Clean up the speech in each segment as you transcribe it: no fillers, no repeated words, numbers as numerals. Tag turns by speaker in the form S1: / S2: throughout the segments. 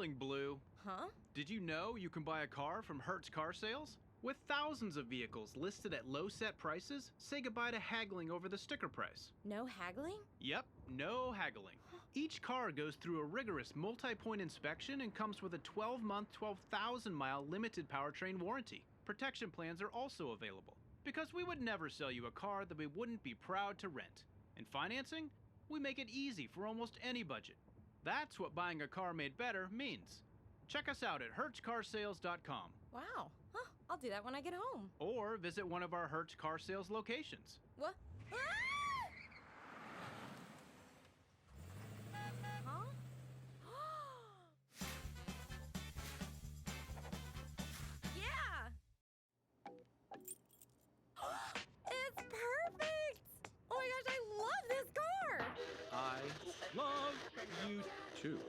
S1: morning, Blue.
S2: Huh?
S1: Did you know you can buy a car from Hertz Car Sales? With thousands of vehicles listed at low set prices, say goodbye to haggling over the sticker price.
S2: No haggling?
S1: Yep, no haggling. Each car goes through a rigorous multi-point inspection and comes with a 12-month, 12,000-mile limited powertrain warranty. Protection plans are also available, because we would never sell you a car that we wouldn't be proud to rent. And financing? We make it easy for almost any budget. That's what buying a car made better means. Check us out at HertzCarsales.com.
S2: Wow. Huh, I'll do that when I get home.
S1: Or visit one of our Hertz Car Sales locations.
S2: What? Ah! Huh? Yeah! It's perfect! Oh my gosh, I love this car!
S1: I love you too.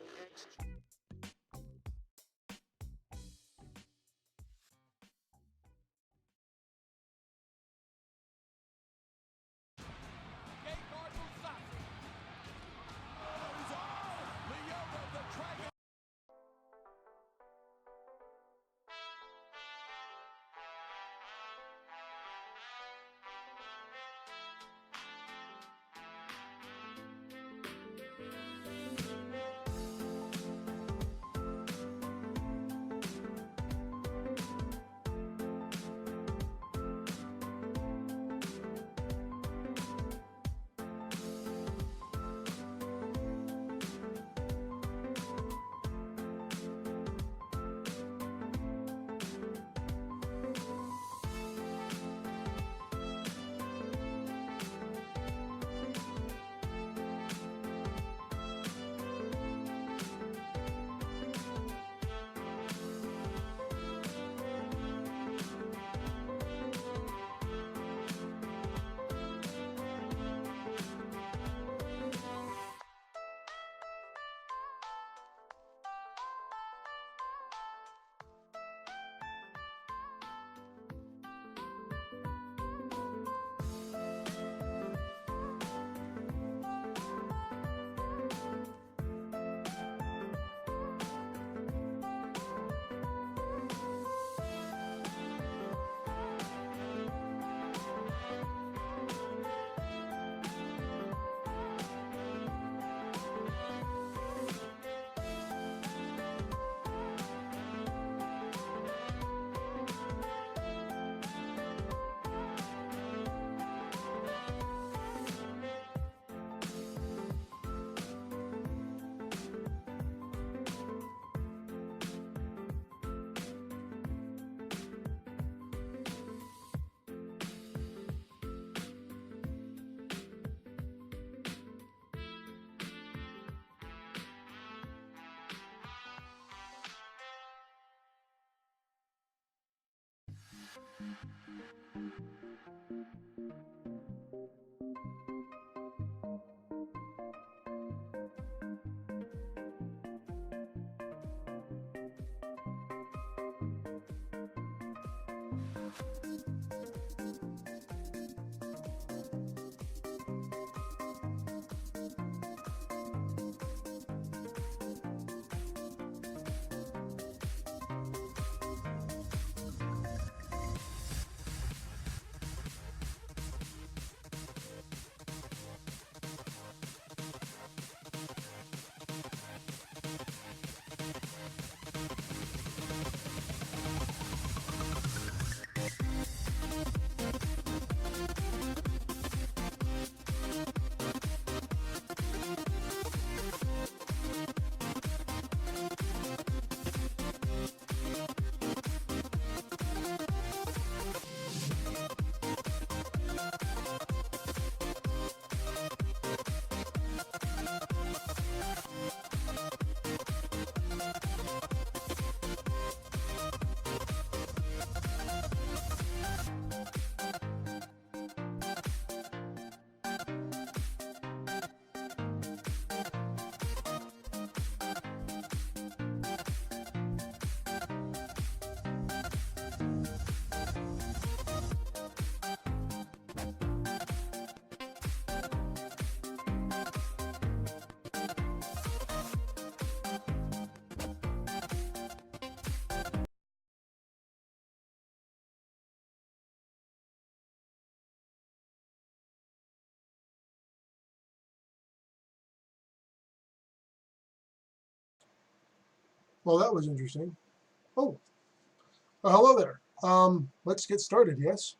S3: Well, that was interesting. Oh, hello there. Let's get started, yes?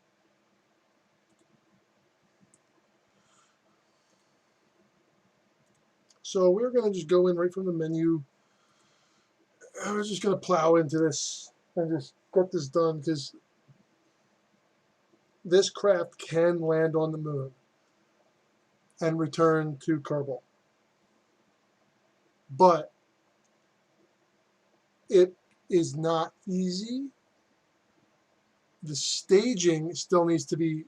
S3: So we're going to just go in right from the menu. We're just going to plow into this and just get this done because this craft can land on the moon and return to Kerbal. But it is not easy. The staging still needs to be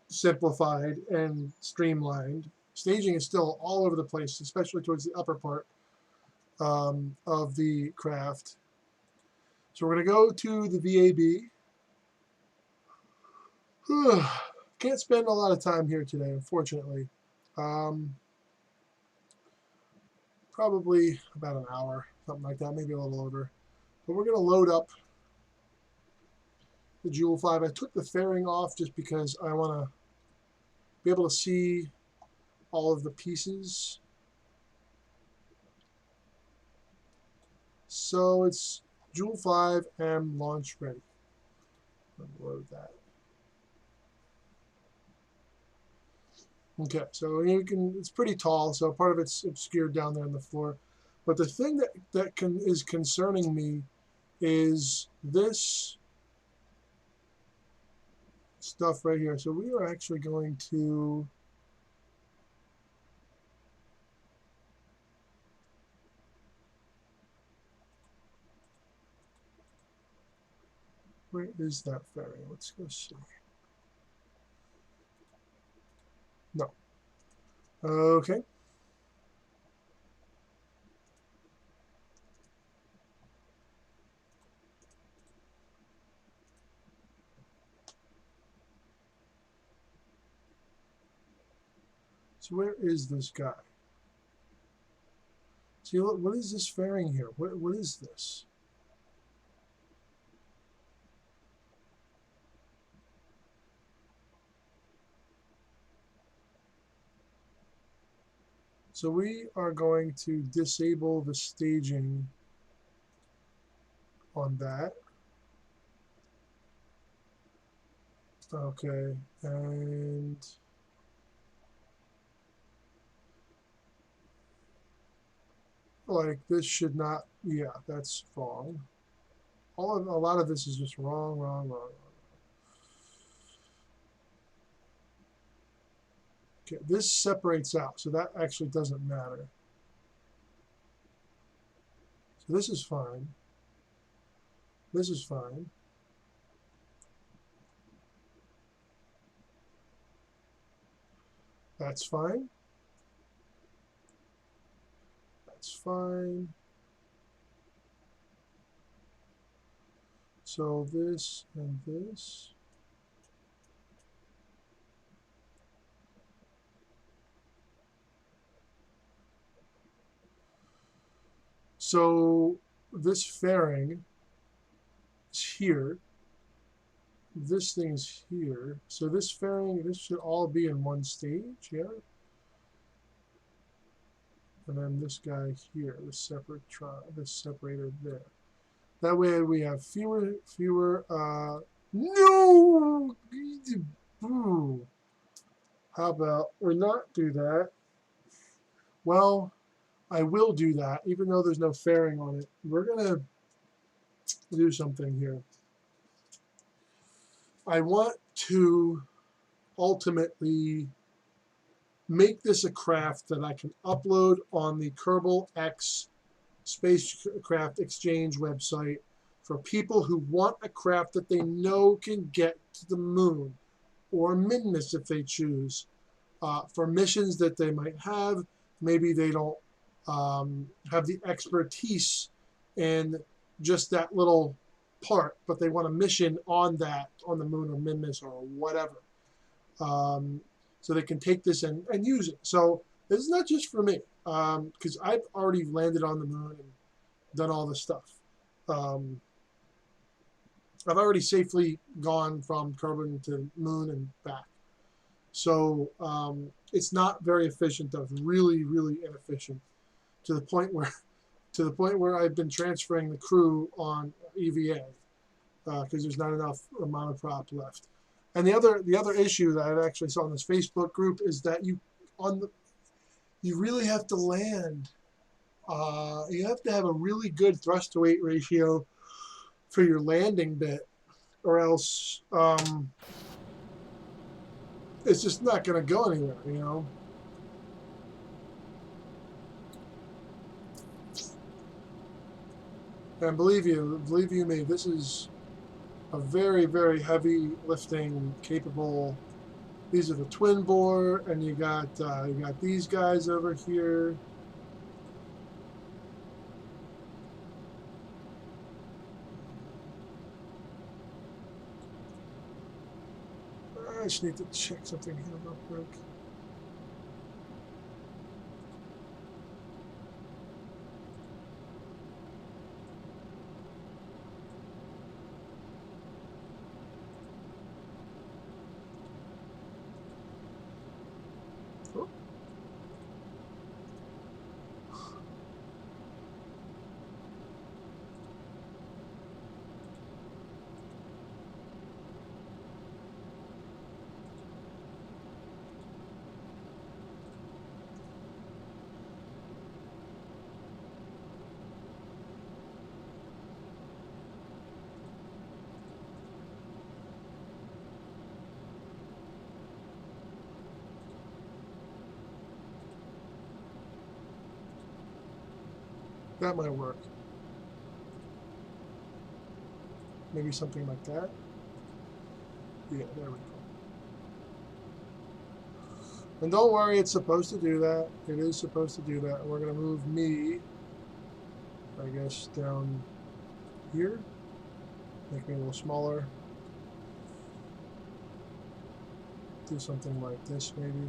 S3: simplified and streamlined. Staging is still all over the place, especially towards the upper part of the craft. So we're going to go to the VAB. Can't spend a lot of time here today, unfortunately. Probably about an hour, something like that, maybe a little over. But we're going to load up the Jool 5. I took the fairing off just because I want to be able to see all of the pieces. So it's Jool 5M launch ready. Load that. Okay, so you can, it's pretty tall, so part of it's obscured down there on the floor. But the thing that is concerning me is this stuff right here. So we are actually going to where is that fairing? Let's go see. No. Okay. So where is this guy? See, look, what is this fairing here? What is this? So we are going to disable the staging on that. Okay, and like this should not, yeah, that's wrong. A lot of this is just wrong. Okay, this separates out, so that actually doesn't matter. So this is fine. This is fine. That's fine. That's fine. So this and this. So this fairing is here. This thing is here. So this fairing, this should all be in one stage, yeah? And then this guy here, this separator there. That way we have fewer, no! Ooh. How about we not do that? Well, I will do that, even though there's no fairing on it. We're going to do something here. I want to ultimately make this a craft that I can upload on the Kerbal X Spacecraft Exchange website for people who want a craft that they know can get to the moon or Minmus if they choose. For missions that they might have, maybe they don't have the expertise in just that little part, but they want a mission on that, on the moon or Minmus or whatever. So they can take this and use it. So this is not just for me, because I've already landed on the moon and done all this stuff. I've already safely gone from Kerbal to moon and back. So it's not very efficient, though. It's really, really inefficient to the point where to the point where I've been transferring the crew on EVA because there's not enough monoprop left. And the other issue that I actually saw in this Facebook group is that you really have to land. You have to have a really good thrust to weight ratio for your landing bit, or else it's just not going to go anywhere, you know. And believe you me, this is a very, very heavy lifting capable. These are the twin bore, and you got these guys over here. I just need to check something here real quick. Oh. That might work. Maybe something like that. Yeah, there we go. And don't worry, it's supposed to do that. It is supposed to do that. And we're going to move me, I guess, down here. Make me a little smaller. Do something like this, maybe.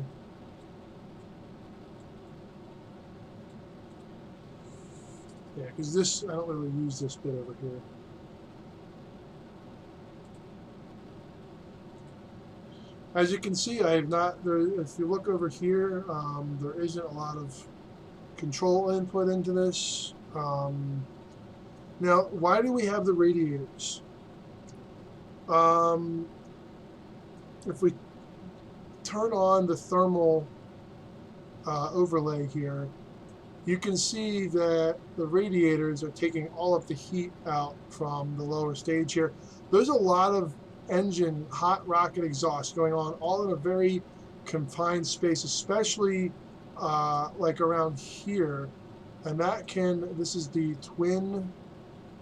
S3: Yeah, because this, I don't really use this bit over here. As you can see, I have not, there, if you look over here, there isn't a lot of control input into this. Now, why do we have the radiators? If we turn on the thermal overlay here, you can see that the radiators are taking all of the heat out from the lower stage here. There's a lot of engine hot rocket exhaust going on all in a very confined space, especially like around here. And that this is the twin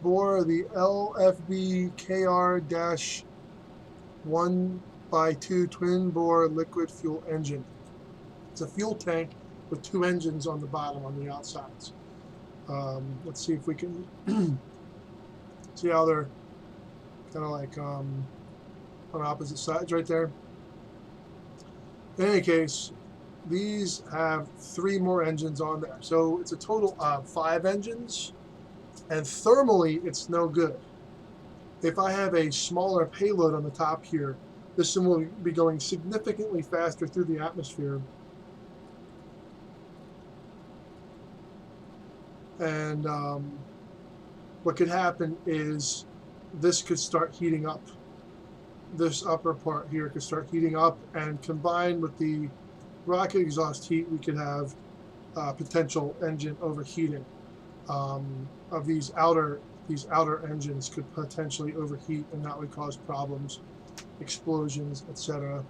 S3: bore, the LFB KR-1x2 twin bore liquid fuel engine. It's a fuel tank with two engines on the bottom, on the outsides. Let's see if we can see how they're kind of like on opposite sides right there. In any case, these have 3 more engines on there. So it's a total of 5 engines, and thermally it's no good. If I have a smaller payload on the top here, this one will be going significantly faster through the atmosphere. And what could happen is this could start heating up. This upper part here could start heating up, and combined with the rocket exhaust heat, we could have potential engine overheating. Of these outer engines could potentially overheat, and that would cause problems, explosions, etc.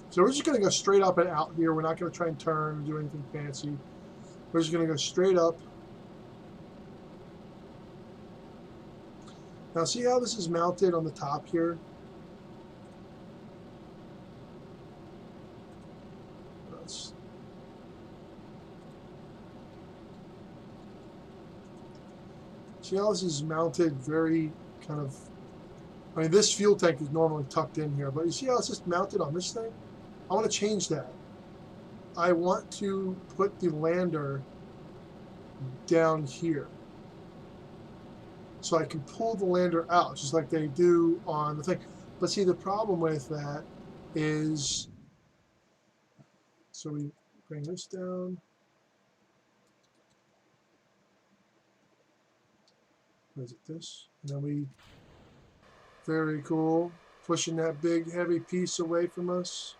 S3: So we're just going to go straight up and out here. We're not going to try and turn or do anything fancy. We're just going to go straight up. Now see how this is mounted on the top here? See how this is mounted very kind of, I mean, this fuel tank is normally tucked in here, but you see how it's just mounted on this thing? I want to change that. I want to put the lander down here, so I can pull the lander out just like they do on the thing. But see, the problem with that is, so we bring this down. What is it, this? And then we, very cool, pushing that big heavy piece away from us.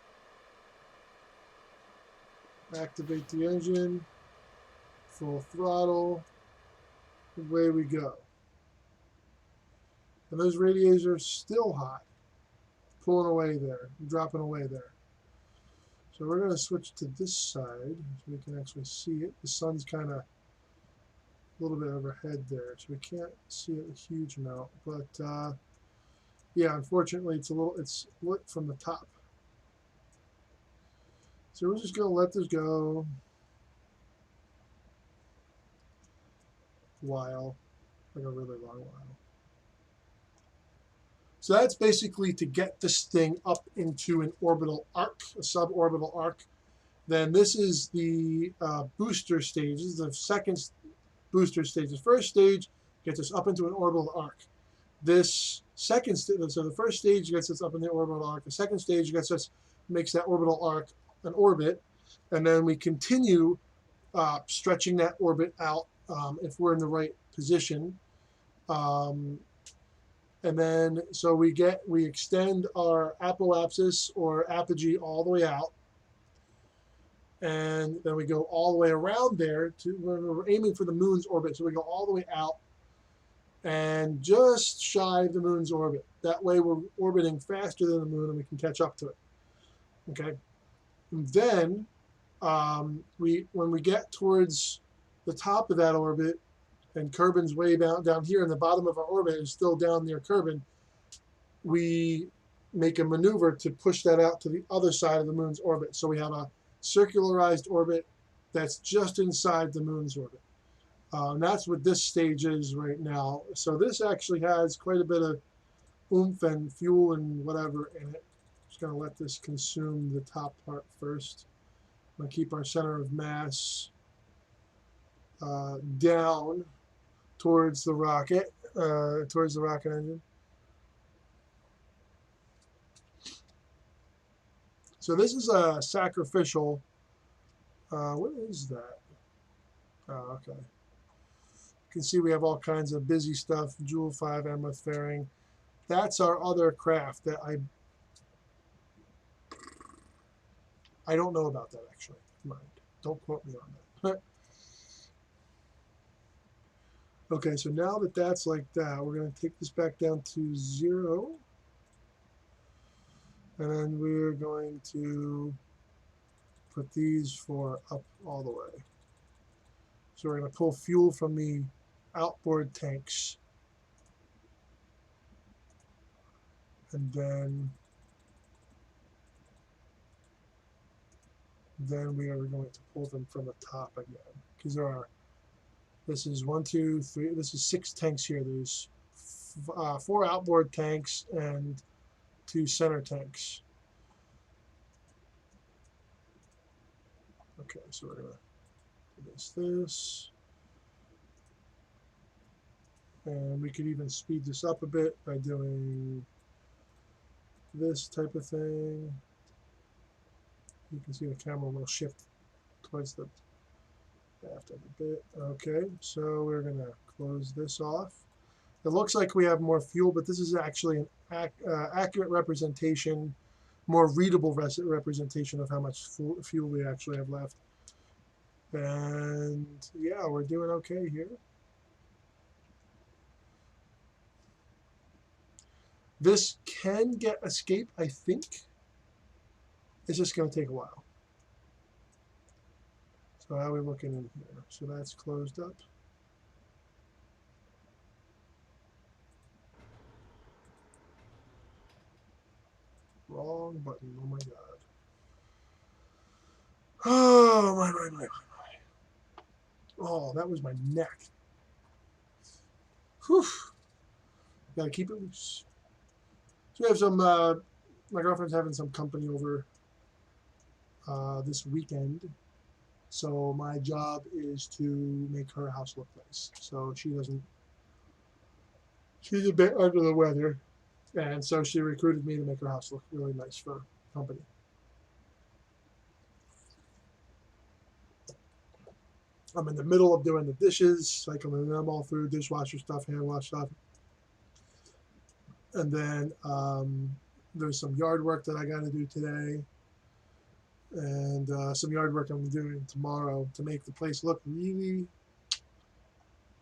S3: Activate the engine, full throttle, away we go. And those radiators are still hot, pulling away there, dropping away there. So we're going to switch to this side so we can actually see it. The sun's kind of a little bit overhead there, so we can't see it a huge amount. But yeah, unfortunately, it's lit from the top. So we're just going to let this go a while, like a really long while. So that's basically to get this thing up into an orbital arc, a suborbital arc. Then this is the booster stage. This is the second booster stage. The first stage gets us up into an orbital arc. This second stage, so the first stage gets us up in the orbital arc. The second stage makes that orbital arc an orbit, and then we continue stretching that orbit out if we're in the right position. And then so we extend our apoapsis or apogee all the way out, and then we go all the way around there to we're aiming for the moon's orbit. So we go all the way out and just shy of the moon's orbit. That way we're orbiting faster than the moon and we can catch up to it. Okay. And then when we get towards the top of that orbit, and Kerbin's way down here, and the bottom of our orbit is still down near Kerbin, we make a maneuver to push that out to the other side of the moon's orbit. So we have a circularized orbit that's just inside the moon's orbit. And that's what this stage is right now. So this actually has quite a bit of oomph and fuel and whatever in it. Just going to let this consume the top part first. I'm going to keep our center of mass down towards the rocket engine. So this is a sacrificial. What is that? Oh, okay. You can see we have all kinds of busy stuff. Jool 5 Emma fairing. That's our other craft that I don't know about that actually. Mind. Don't quote me on that. Okay, so now that that's like that, we're going to take this back down to 0. And then we're going to put these 4 up all the way. So we're going to pull fuel from the outboard tanks. And then we are going to pull them from the top again. Because this is 1, 2, 3, this is 6 tanks here. There's 4 outboard tanks and 2 center tanks. Okay, so we're going to do this. And we could even speed this up a bit by doing this type of thing. You can see the camera will shift towards the left a bit. Okay, so we're going to close this off. It looks like we have more fuel, but this is actually an accurate representation, more readable representation of how much fuel we actually have left. And yeah, we're doing okay here. This can get escape, I think. It's just going to take a while. So how are we looking in here? So that's closed up. Wrong button. Oh my god. Oh my. Oh, that was my neck. Whew. Gotta keep it loose. So we have some, my girlfriend's having some company over this weekend. So my job is to make her house look nice. So she's a bit under the weather. And so she recruited me to make her house look really nice for company. I'm in the middle of doing the dishes, cycling them all through, dishwasher stuff, hand wash stuff. And then there's some yard work that I got to do today. And some yard work I'm doing tomorrow to make the place look really,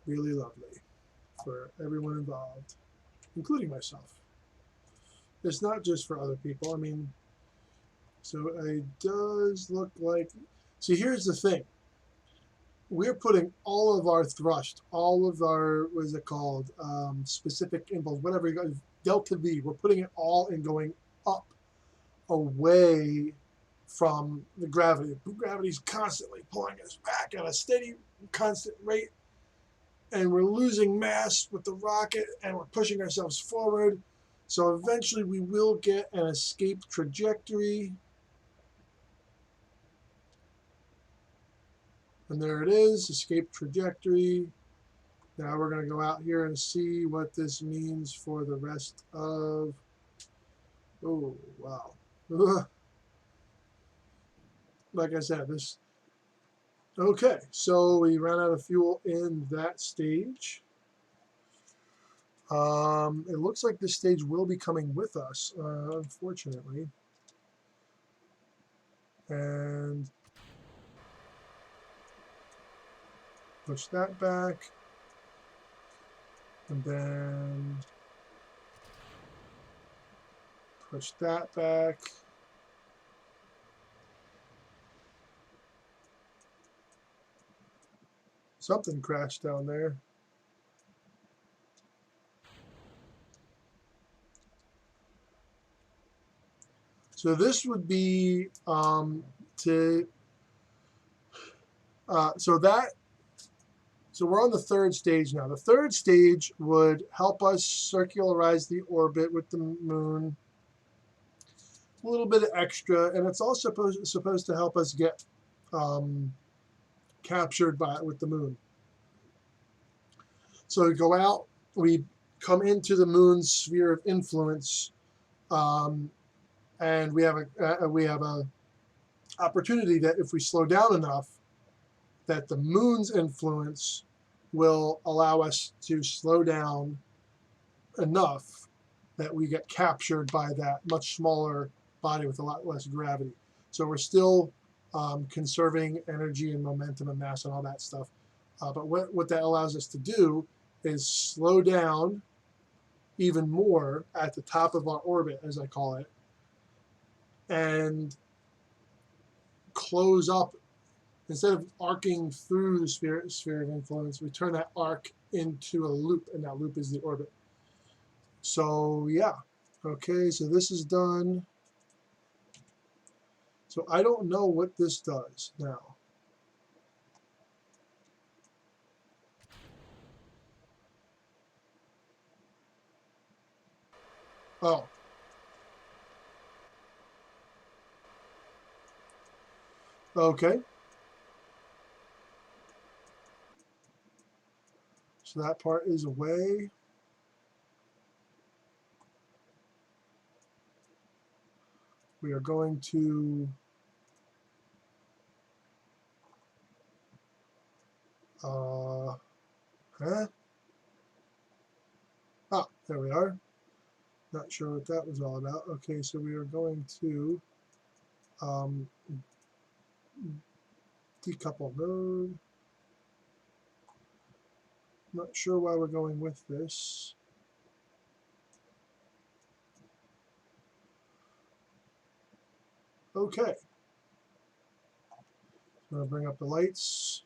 S3: really lovely for everyone involved, including myself. It's not just for other people. I mean, so it does look like, see, here's the thing. We're putting all of our thrust, all of our, what is it called, specific impulse, whatever, delta V, we're putting it all in going up, away from the gravity. Gravity's constantly pulling us back at a steady, constant rate, and we're losing mass with the rocket, and we're pushing ourselves forward. So eventually we will get an escape trajectory. And there it is, escape trajectory. Now we're going to go out here and see what this means for the rest of, oh, wow. Like I said, this, okay, so we ran out of fuel in that stage. It looks like this stage will be coming with us, unfortunately. And push that back. And then push that back. Something crashed down there. So this would be so we're on the third stage now. The third stage would help us circularize the orbit with the moon. A little bit of extra, and it's also supposed to help us get captured with the moon. So we go out, we come into the moon's sphere of influence, and we have a opportunity that if we slow down enough, that the moon's influence will allow us to slow down enough that we get captured by that much smaller body with a lot less gravity. So we're still conserving energy and momentum and mass and all that stuff. But what that allows us to do is slow down even more at the top of our orbit, as I call it, and close up. Instead of arcing through the sphere of influence, we turn that arc into a loop, and that loop is the orbit. So yeah, okay, so this is done. So I don't know what this does now. Oh. Okay. So that part is away. We are going to there we are. Not sure what that was all about. Okay, so we are going to decouple node. Not sure why we're going with this. Okay. I'm going to bring up the lights.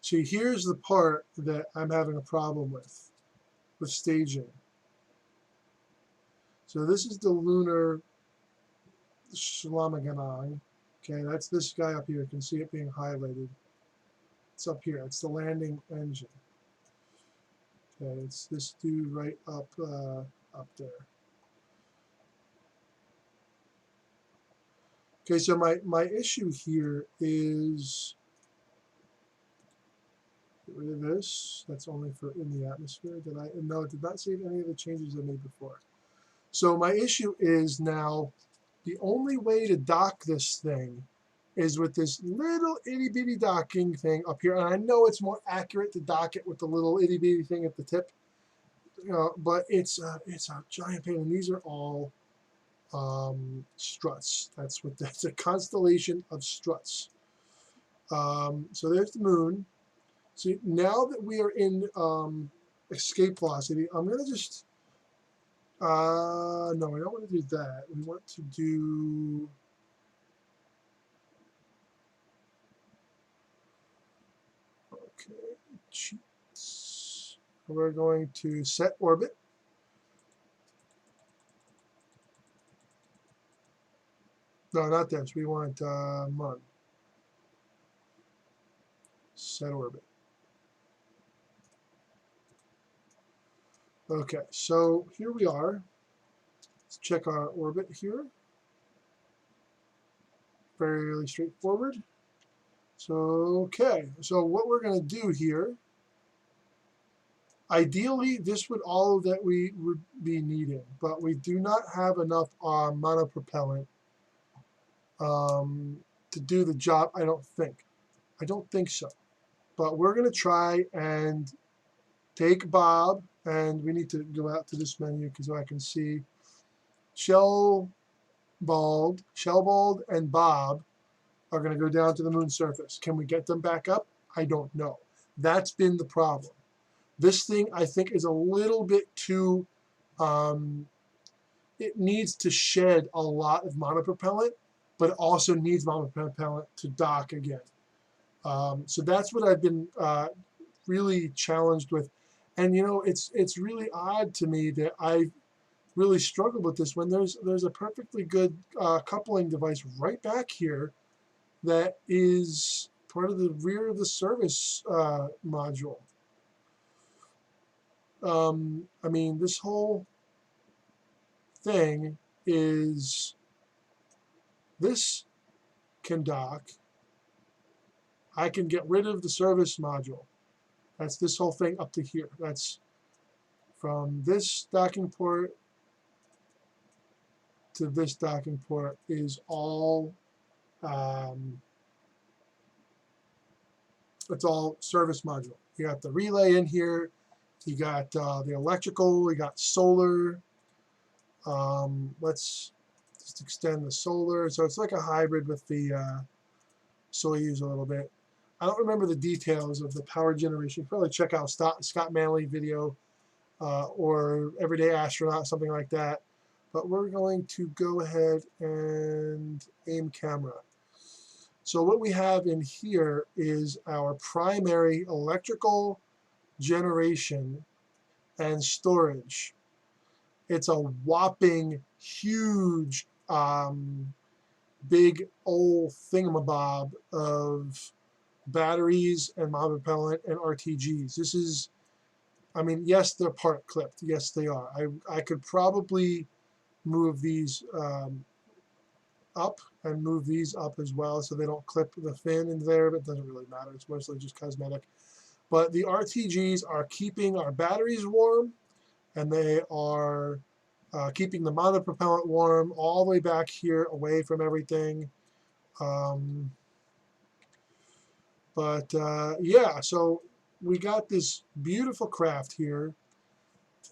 S3: See, here's the part that I'm having a problem with staging. So this is the lunar Shlamaganang. Okay, that's this guy up here. You can see it being highlighted. It's up here. It's the landing engine. Okay, it's this dude right up there. Okay, so my issue here is get rid of this. That's only for in the atmosphere. No, it did not save any of the changes I made before. So my issue is now the only way to dock this thing is with this little itty bitty docking thing up here. And I know it's more accurate to dock it with the little itty bitty thing at the tip, but it's a giant pain. And these are all struts. That's a constellation of struts. So there's the moon. So now that we are in escape velocity, I'm going to just, no, we don't want to do that. We want to do, okay, cheats. We're going to set orbit. No, not this. We want MUN. Set orbit. Okay, so here we are. Let's check our orbit here. Fairly straightforward. So, okay, so what we're going to do here, ideally, this would all that we would be needing, but we do not have enough monopropellant to do the job, I don't think. I don't think so. But we're going to try and take Bob, and we need to go out to this menu because I can see Shellbald, and Bob are going to go down to the moon surface. Can we get them back up? I don't know. That's been the problem. This thing, I think, is a little bit too, it needs to shed a lot of monopropellant, but it also needs monopropellant to dock again. So that's what I've been really challenged with. And, you know, it's really odd to me that I really struggled with this when there's a perfectly good coupling device right back here that is part of the rear of the service module. I mean, this whole thing is, this can dock. I can get rid of the service module. That's this whole thing up to here. That's from this docking port to this docking port is all, it's all service module. You got the relay in here. You got the electrical. You got solar. Let's just extend the solar. So it's like a hybrid with the Soyuz a little bit. I don't remember the details of the power generation. You can probably check out Scott Manley video or Everyday Astronaut, something like that. But we're going to go ahead and aim camera. So what we have in here is our primary electrical generation and storage. It's a whopping huge big old thingamabob of batteries and monopropellant and RTGs. This is, I mean, yes, they're part clipped. Yes, they are. I could probably move these up and move these up as well so they don't clip the fin in there, but it doesn't really matter. It's mostly just cosmetic. But the RTGs are keeping our batteries warm, and they are keeping the monopropellant warm all the way back here away from everything. Yeah, so we got this beautiful craft here.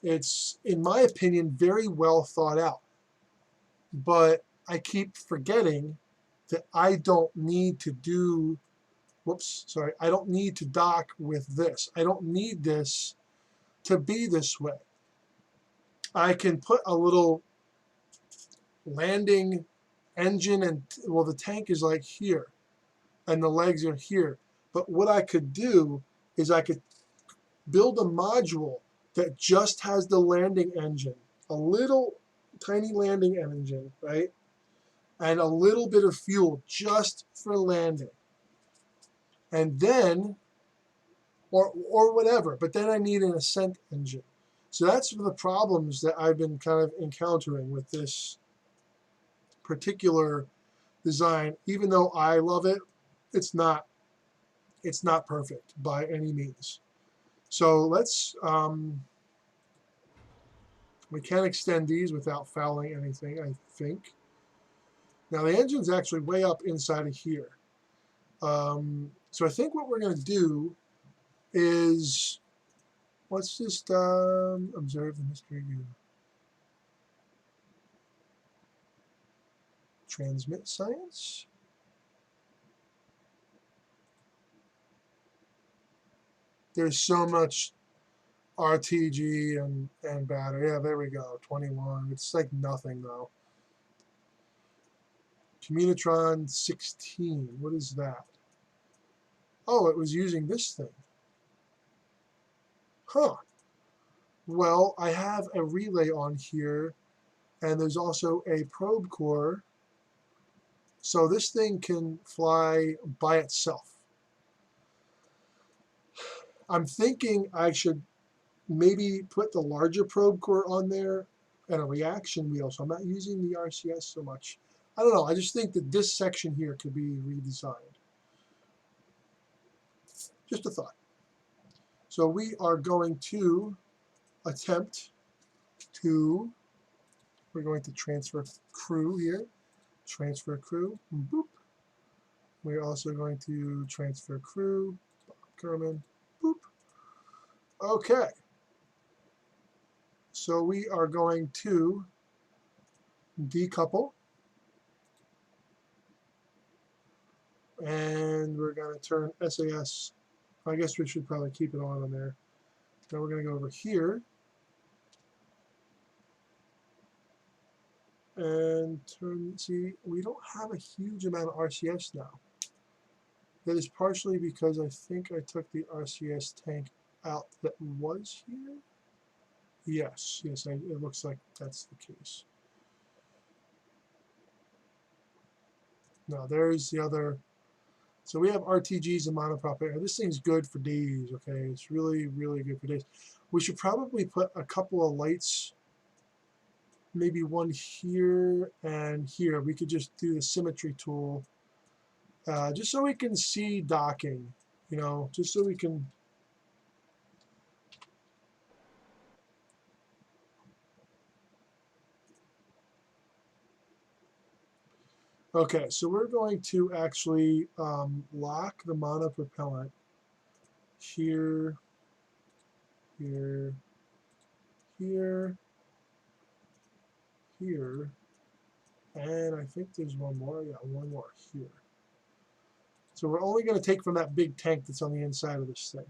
S3: It's, in my opinion, very well thought out. But I keep forgetting that I don't need to do, I don't need to dock with this. I don't need this to be this way. I can put a little landing engine and, well, the tank is like here and the legs are here. But what I could do is I could build a module that just has the landing engine, a little tiny landing engine, right? And a little bit of fuel just for landing. And then, or whatever, but then I need an ascent engine. So that's the problems that I've been kind of encountering with this particular design. Even though I love it, it's not perfect by any means. So let's, we can extend these without fouling anything, I think. Now the engine's actually way up inside of here. So I think what we're going to do is, let's just observe the mystery view. Transmit science. There's so much RTG and battery. Yeah, there we go. 21. It's like nothing though. Communitron 16. What is that? Oh, it was using this thing. Huh. Well, I have a relay on here, and there's also a probe core. So this thing can fly by itself. I'm thinking I should maybe put the larger probe core on there and a reaction wheel, so I'm not using the RCS so much. I don't know. I just think that this section here could be redesigned. Just a thought. So we are going to attempt to, we're going to transfer crew here. Transfer crew. Boop. We're also going to transfer crew. Kerman. Boop. Okay. So we are going to decouple. And we're going to turn SAS. I guess we should probably keep it on there. Now we're going to go over here. And turn, see, we don't have a huge amount of RCS now. That is partially because I think I took the RCS tank out that was here. Yes, it looks like that's the case. Now there's the other. So we have RTGs and monoprop air. This thing's good for days, okay? It's really, really good for days. We should probably put a couple of lights, maybe one here and here. We could just do the symmetry tool, just so we can see docking, you know, just so we can. Okay, so we're going to actually lock the monopropellant here, here, here, here, and I think there's one more. Yeah, one more here. So we're only going to take from that big tank that's on the inside of this thing.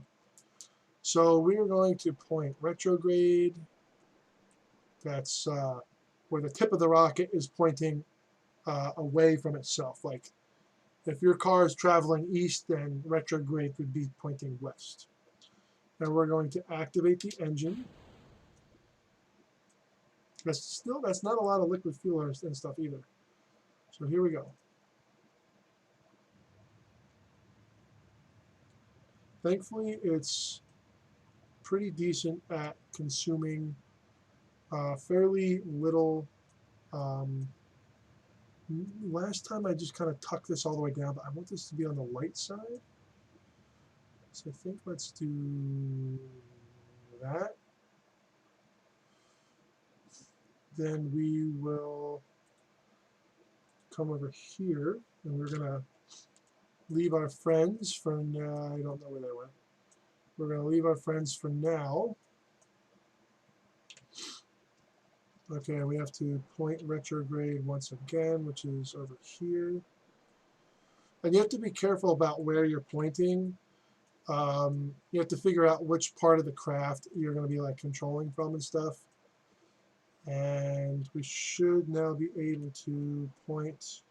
S3: So we are going to point retrograde. That's where the tip of the rocket is pointing away from itself. Like if your car is traveling east, then retrograde would be pointing west. And we're going to activate the engine. That's not a lot of liquid fuel and stuff either. So here we go. Thankfully, it's pretty decent at consuming fairly little. Last time I just kind of tucked this all the way down, but I want this to be on the light side. So I think let's do that. Then we will come over here, and we're going to leave our friends for now. I don't know where they went. We're going to leave our friends for now. Okay, we have to point retrograde once again, which is over here. And you have to be careful about where you're pointing. You have to figure out which part of the craft you're going to be like controlling from and stuff. And we should now be able to point.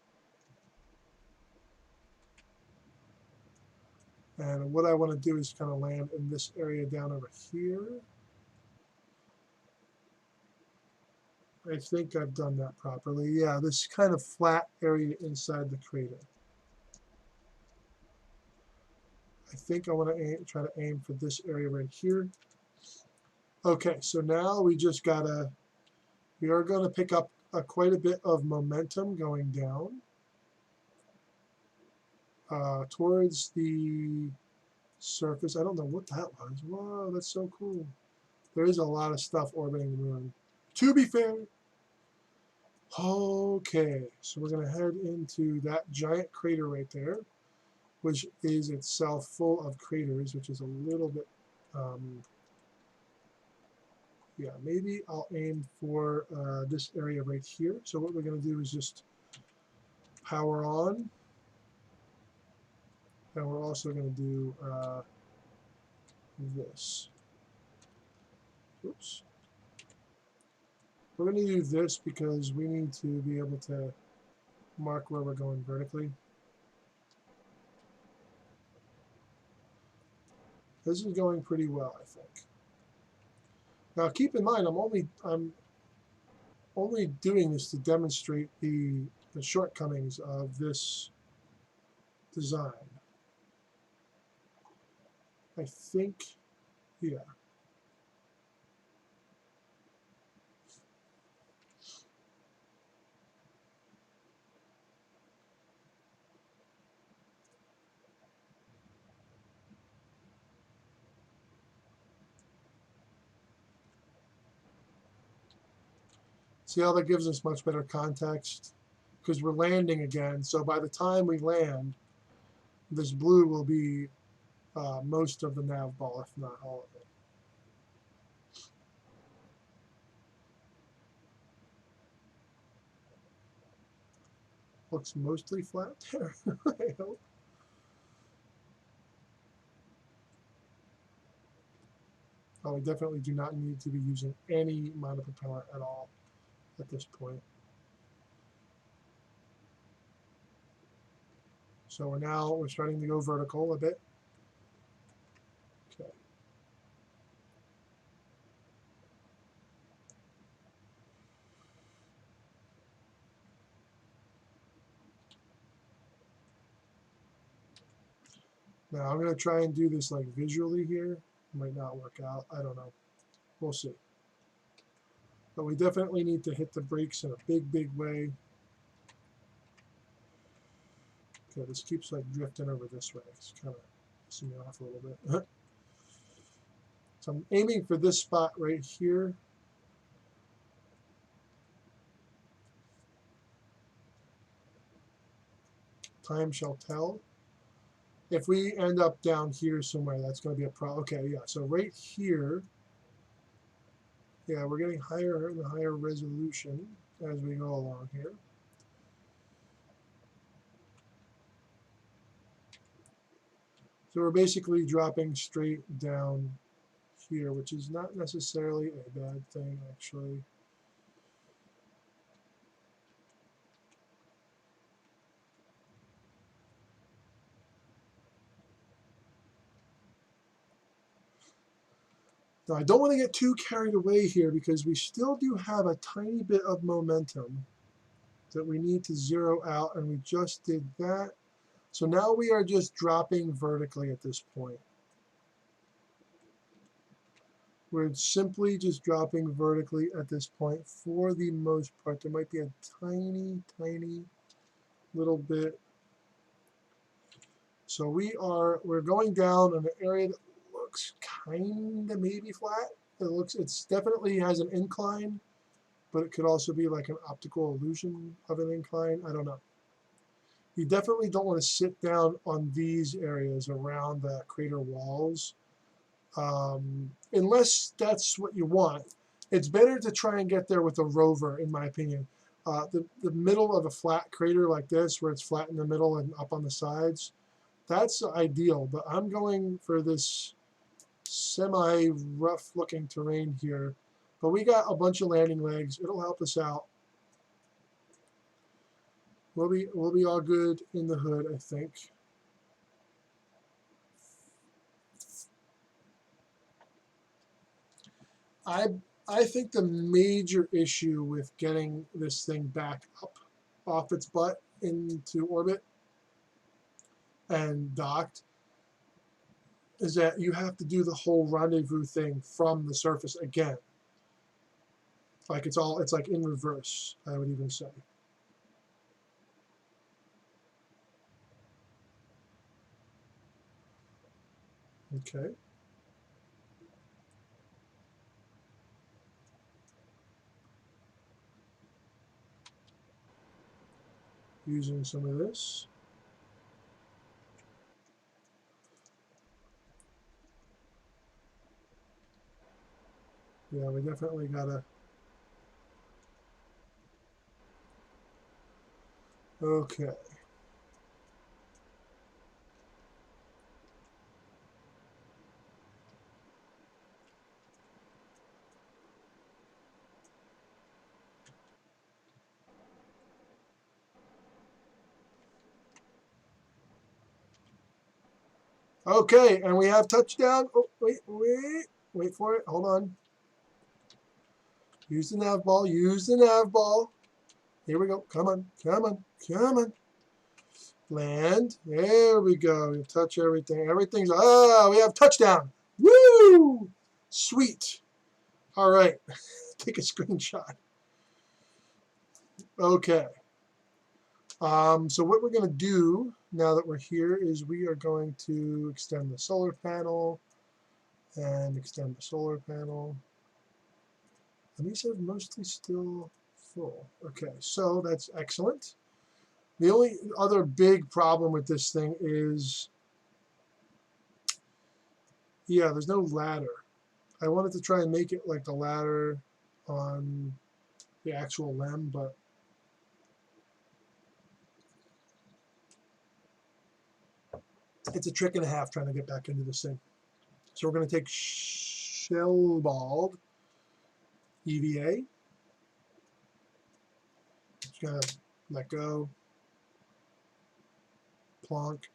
S3: And what I want to do is kind of land in this area down over here. I think I've done that properly. Yeah, this kind of flat area inside the crater. I think I want to try to aim for this area right here. Okay, so now we are going to pick up quite a bit of momentum going down towards the surface. I don't know what that was. Whoa, that's so cool. There is a lot of stuff orbiting the moon. To be fair, Okay, so we're going to head into that giant crater right there, which is itself full of craters, which is a little bit, yeah, maybe I'll aim for this area right here. So what we're going to do is just power on, and we're also going to do this. Oops. We're going to do this because we need to be able to mark where we're going vertically. This is going pretty well, I think. Now keep in mind, I'm only doing this to demonstrate the shortcomings of this design. I think, yeah. See how that gives us much better context? Because we're landing again, so by the time we land, this blue will be most of the nav ball, if not all of it. Looks mostly flat there, I hope. Oh, we definitely do not need to be using any monopropellant at all at this point. So we're starting to go vertical a bit. Okay. Now I'm going to try and do this like visually here. Might not work out. I don't know. We'll see. But we definitely need to hit the brakes in a big, big way. Okay, this keeps like drifting over this way. It's kind of pissing me off a little bit. So I'm aiming for this spot right here. Time shall tell. If we end up down here somewhere, that's going to be a problem. Okay, yeah, so right here, yeah, we're getting higher and higher resolution as we go along here. So we're basically dropping straight down here, which is not necessarily a bad thing, actually. Now, I don't want to get too carried away here because we still do have a tiny bit of momentum that we need to zero out, and we just did that. So now we are just dropping vertically at this point. We're simply just dropping vertically at this point for the most part. There might be a tiny, tiny little bit. So we're going down in an area that looks kind of maybe flat. It's definitely has an incline, but it could also be like an optical illusion of an incline. I don't know. You definitely don't want to sit down on these areas around the crater walls. Unless that's what you want. It's better to try and get there with a rover, in my opinion. The middle of a flat crater like this, where it's flat in the middle and up on the sides, that's ideal. But I'm going for this semi-rough looking terrain here. But we got a bunch of landing legs. It'll help us out. We'll be all good in the hood, I think. I think the major issue with getting this thing back up off its butt into orbit and docked is that you have to do the whole rendezvous thing from the surface again. Like it's like in reverse, I would even say. Okay. using some of this. Yeah, we definitely gotta. Okay. Okay, and we have touchdown. Oh, wait for it. Hold on. Use the nav ball. Use the nav ball. Here we go. Come on. Come on. Come on. Land. There we go. You touch everything. Everything's. Ah, we have touchdown. Woo! Sweet. All right. Take a screenshot. Okay. So what we're going to do now that we're here is we are going to extend the solar panel and extend the solar panel. And these are mostly still full. Okay, so that's excellent. The only other big problem with this thing is, yeah, there's no ladder. I wanted to try and make it like the ladder on the actual LEM, but it's a trick and a half trying to get back into this thing. So we're going to take Kerbal EVA. Just going to let go. Plonk.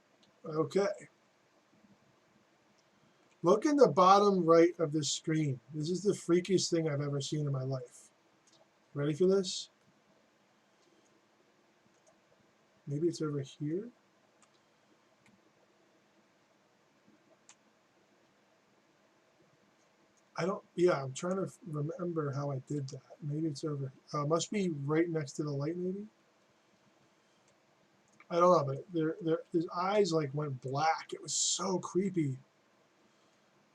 S3: Okay. Look in the bottom right of this screen. This is the freakiest thing I've ever seen in my life. Ready for this? Maybe it's over here. Yeah, I'm trying to remember how I did that. Maybe it's over. Must be right next to the light, maybe? I don't know, but his eyes like went black. It was so creepy.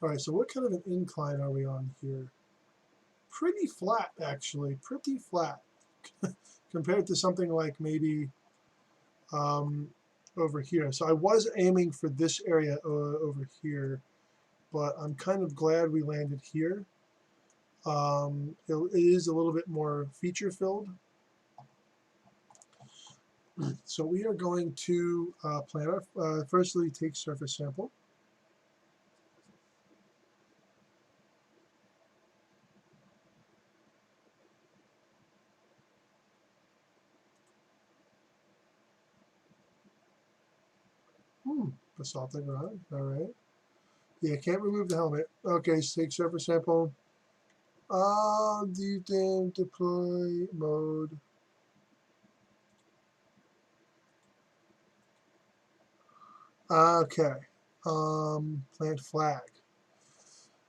S3: All right, so what kind of an incline are we on here? Pretty flat, actually. Pretty flat. Compared to something like maybe over here. So I was aiming for this area over here, but I'm kind of glad we landed here. It is a little bit more feature filled. So we are going to plan our, firstly take surface sample. Basaltic rock, all right. Yeah, can't remove the helmet. Okay, so take surface sample. Deploy mode. Okay, plant flag.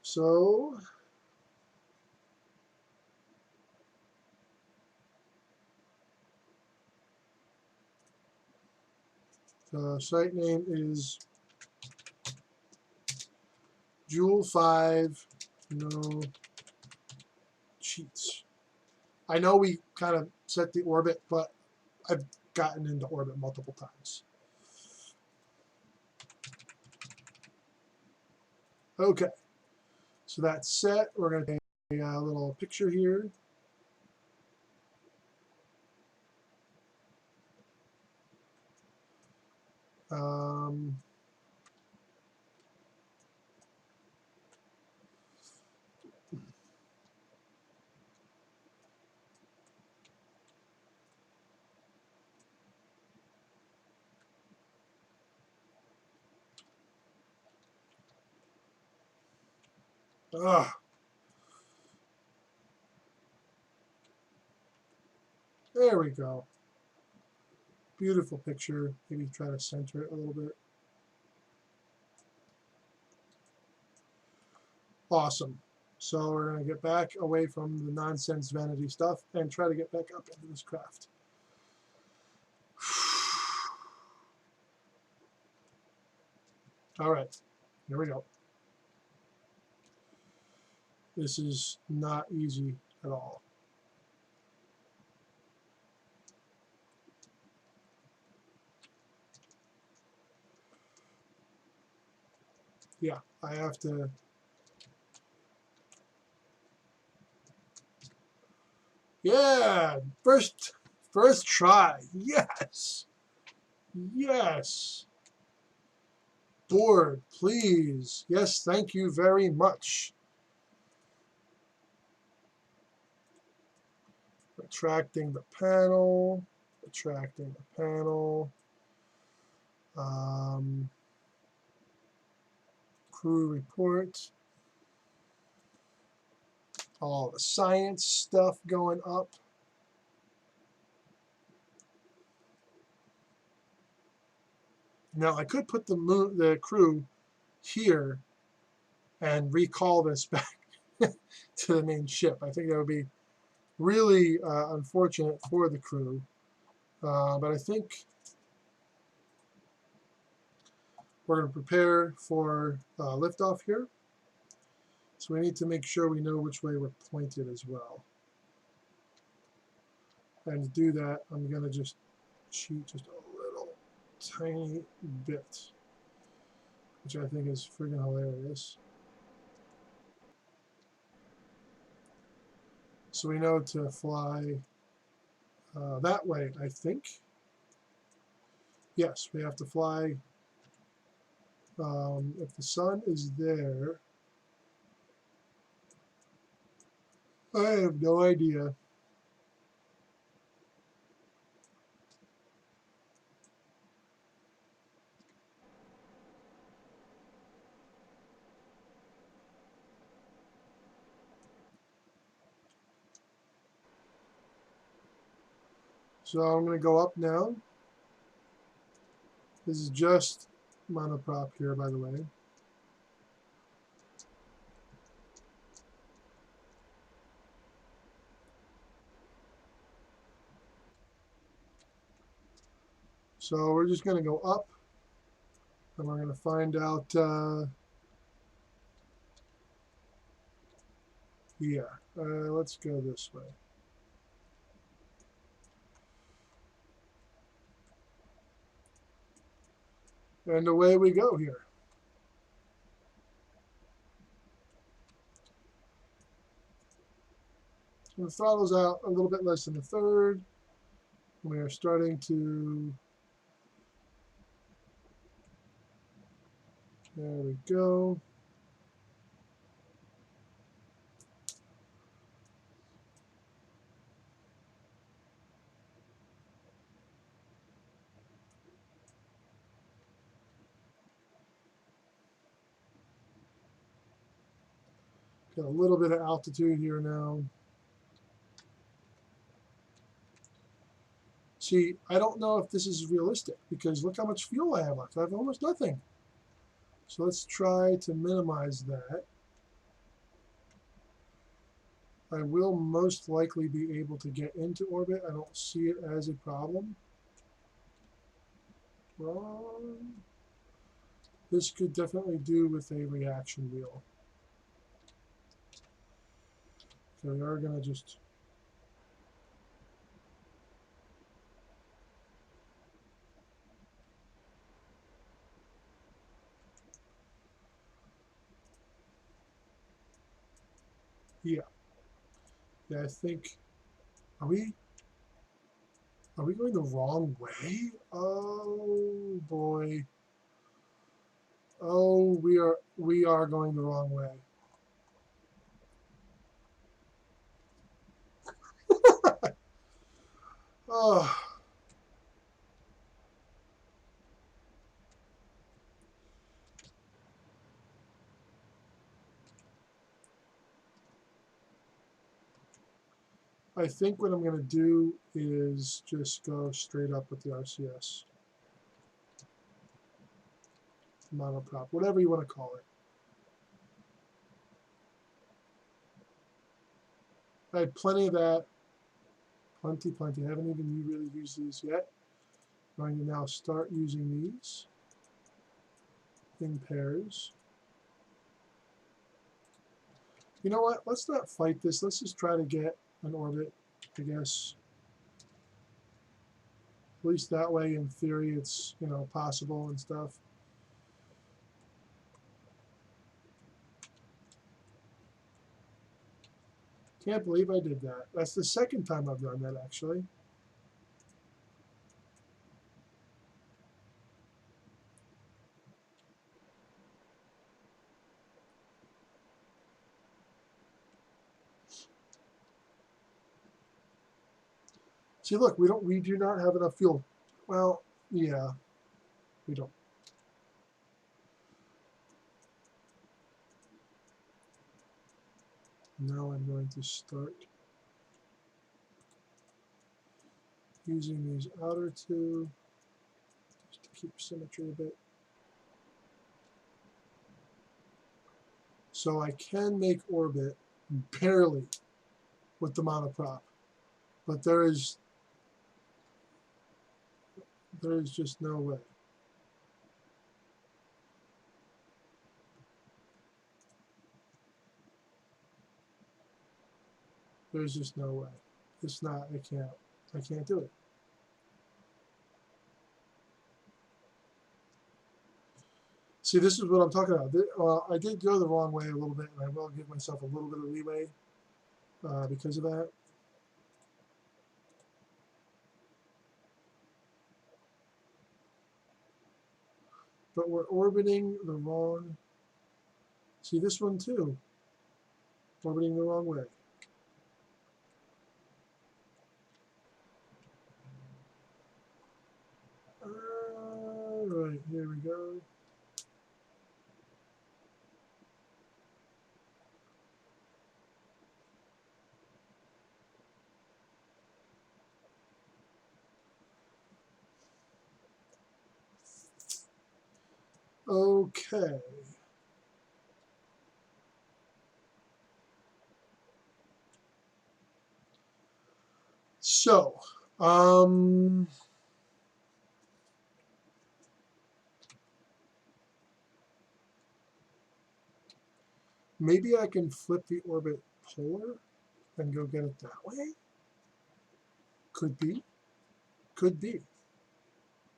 S3: So the site name is Jool 5, no cheats. I know we kind of set the orbit, but I've gotten into orbit multiple times. Okay, so that's set. We're going to take a little picture here. Um, there we go. Beautiful picture. Maybe try to center it a little bit. Awesome. So we're going to get back away from the nonsense vanity stuff and try to get back up into this craft. All right, here we go. This is not easy at all. Yeah, I have to. Yeah, first try. Yes, yes. Board, please. Yes, thank you very much. Retracting the panel. Retracting the panel. Crew report. All the science stuff going up. Now I could put the crew here and recall this back to the main ship. I think that would be really unfortunate for the crew. But I think we're going to prepare for liftoff here. So we need to make sure we know which way we're pointed as well. And to do that, I'm going to just cheat just a little tiny bit, which I think is friggin' hilarious. So we know to fly that way, I think. Yes, we have to fly. If the sun is there, I have no idea. So I'm going to go up now. This is just monoprop here, by the way. So we're just going to go up, and we're going to find out, yeah, let's go this way. And away we go here. So the throttle's out a little bit less than a third. We are starting to, there we go. Got a little bit of altitude here now. See, I don't know if this is realistic because look how much fuel I have left. I have almost nothing. So let's try to minimize that. I will most likely be able to get into orbit. I don't see it as a problem. Wrong. This could definitely do with a reaction wheel. So we are going to just yeah. Yeah, I think are we going the wrong way? Oh boy. Oh, we are going the wrong way. Oh, I think what I'm going to do is just go straight up with the RCS. Monoprop, whatever you want to call it. I had plenty of that. Plenty. I haven't even really used these yet. I'm going to now start using these in pairs. You know what? Let's not fight this. Let's just try to get an orbit, I guess. At least that way, in theory, it's, you know, possible and stuff. Can't believe I did that. That's the second time I've done that, actually. See, look, we do not have enough fuel. Well, yeah, we don't. Now I'm going to start using these outer two just to keep symmetry a bit. So I can make orbit barely with the monoprop, but there is just no way. There's just no way. It's not. I can't do it. See, this is what I'm talking about. I did go the wrong way a little bit, and I will give myself a little bit of leeway because of that. But we're orbiting the wrong. See this one too. Orbiting the wrong way. Right, here we go. Okay. So, maybe I can flip the orbit polar and go get it that way? Could be. Could be.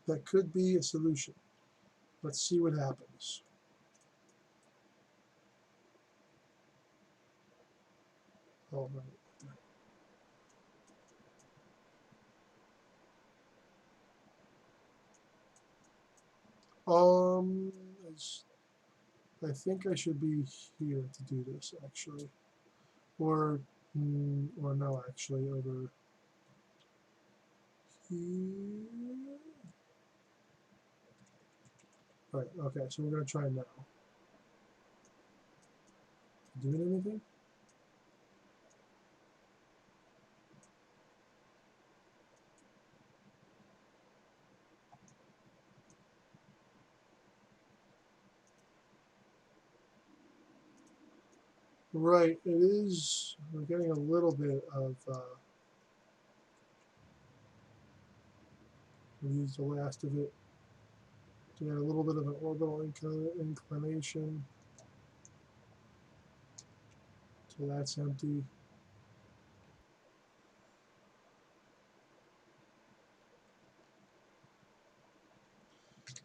S3: That could be a solution. Let's see what happens. All right. I think I should be here to do this actually, or no, actually over here. Right. Okay. So we're gonna try now. Doing anything? Right. It is. We're getting a little bit of. We used the last of it. To get a little bit of an orbital inclination. So that's empty.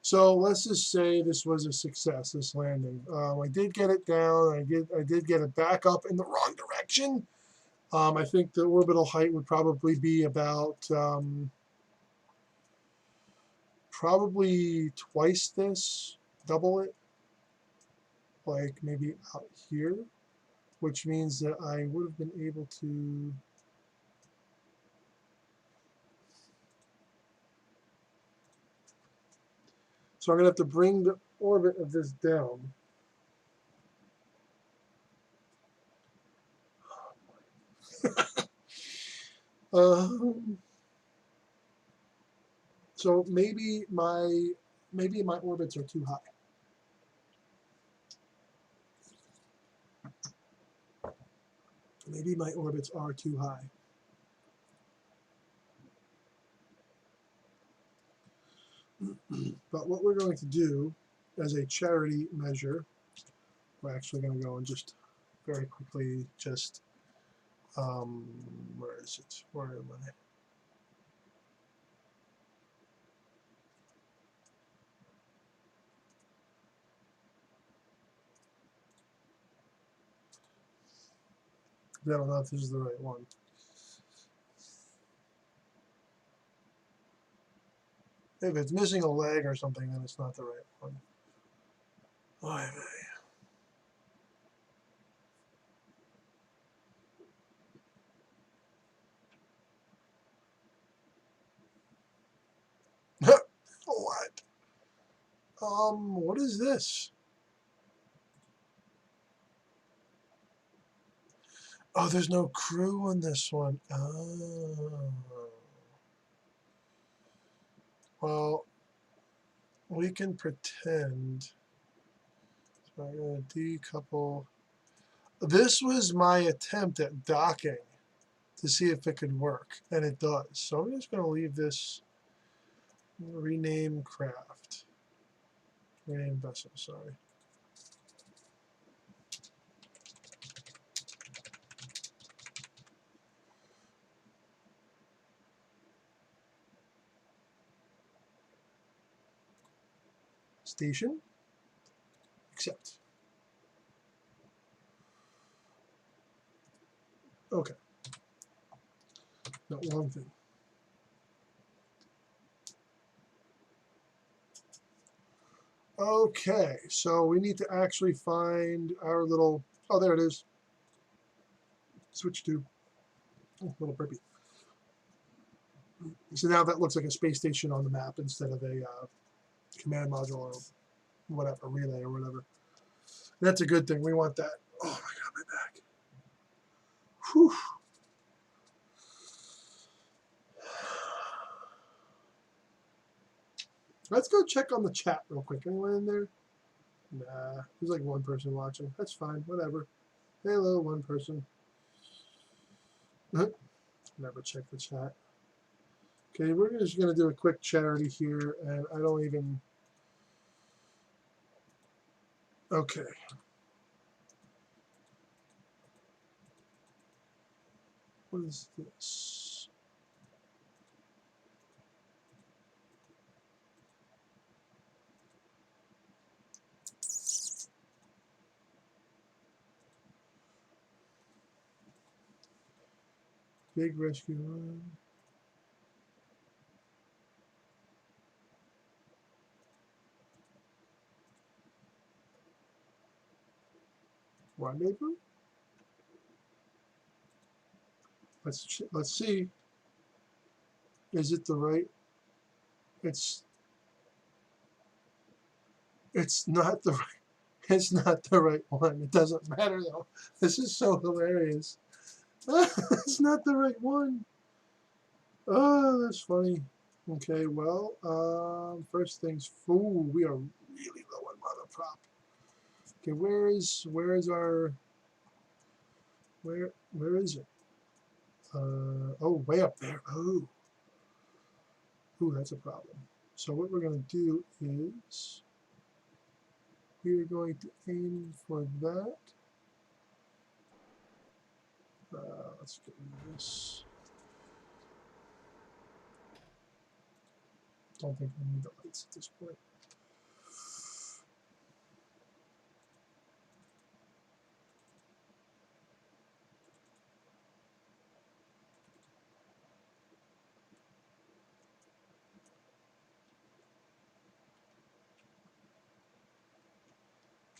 S3: So let's just say this was a success, this landing. I did get it down. I did get it back up in the wrong direction. I think the orbital height would probably be about probably twice this, double it, like maybe out here, which means that I would have been able to. So I'm going to have to bring the orbit of this down. So maybe my orbits are too high. Maybe my orbits are too high. But what we're going to do as a charity measure, we're actually going to go and just very quickly just, where is it? Where am I? I don't know if this is the right one. If it's missing a leg or something, then it's not the right one. Oy vey. What? What is this? Oh, there's no crew on this one. Oh. Well, we can pretend. So I'm going to decouple. This was my attempt at docking to see if it could work, and it does. So I'm just going to leave this, rename craft, rename vessel, sorry. Station, accept. Okay, not one thing. Okay, so we need to actually find our little, oh, there it is. Switch to, oh, little burpee. So now that looks like a space station on the map instead of a command module or whatever, relay or whatever. That's a good thing. We want that. Oh my God, my back. Whew. Let's go check on the chat real quick. Anyone in there? Nah, there's like one person watching. That's fine, whatever. Hello, one person. Never check the chat. Okay, we're just going to do a quick charity here, and I don't even... Okay. What is this? Big rescue run. Rendezvous? Let's see. Is it the right? It's not the right. It's not the right one. It doesn't matter though. This is so hilarious. It's not the right one. Oh, that's funny. Okay, well, first things. Ooh, we are really low on mother prop. Okay, where is our where is it? Oh, way up there. Oh, ooh, that's a problem. So what we're going to do is we're going to aim for that. Let's get rid of this. Don't think we need the lights at this point.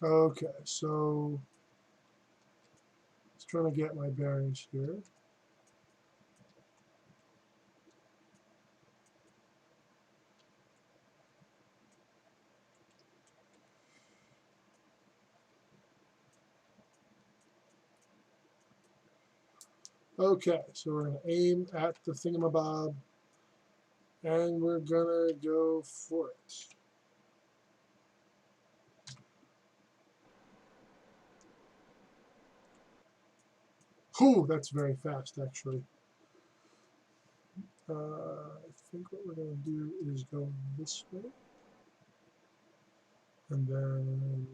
S3: Okay, so just trying to get my bearings here. Okay, so we're going to aim at the thingamabob, and we're going to go for it. Whew, that's very fast, actually. I think what we're going to do is go this way, and then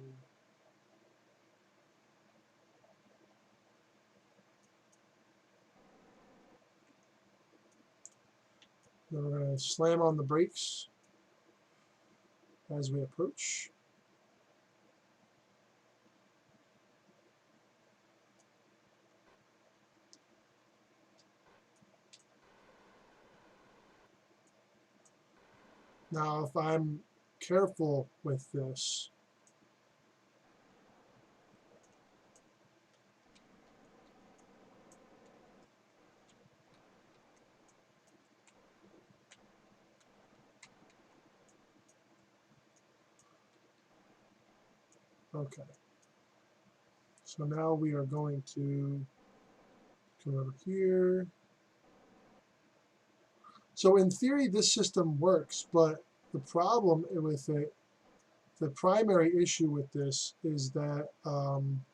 S3: we're going to slam on the brakes as we approach. Now, if I'm careful with this, okay. So now we are going to come over here. So in theory, this system works, but the problem with it, the primary issue with this is that oh,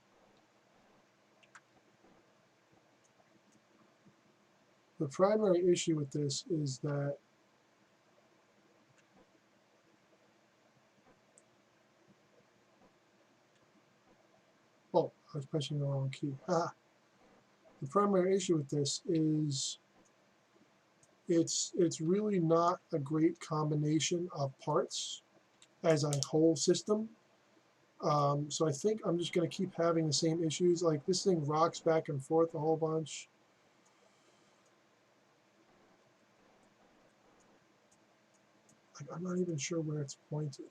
S3: I was pressing the wrong key. Ah, the primary issue with this is it's really not a great combination of parts as a whole system. So I think I'm just going to keep having the same issues. Like this thing rocks back and forth a whole bunch. Like, I'm not even sure where it's pointed.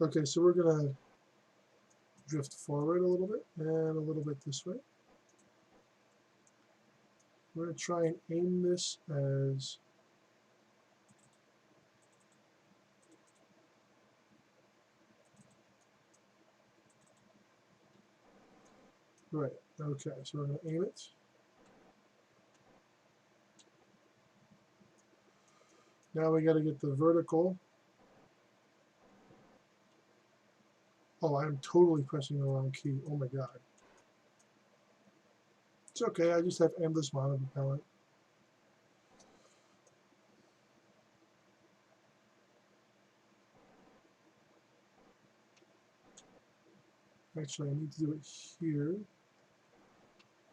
S3: Okay, so we're going to drift forward a little bit and a little bit this way. We're going to try and aim this as right. Okay, so we're going to aim it. Now we got to get the vertical. Oh, I'm totally pressing the wrong key. Oh my god. It's okay, I just have endless monopropellant. Actually, I need to do it here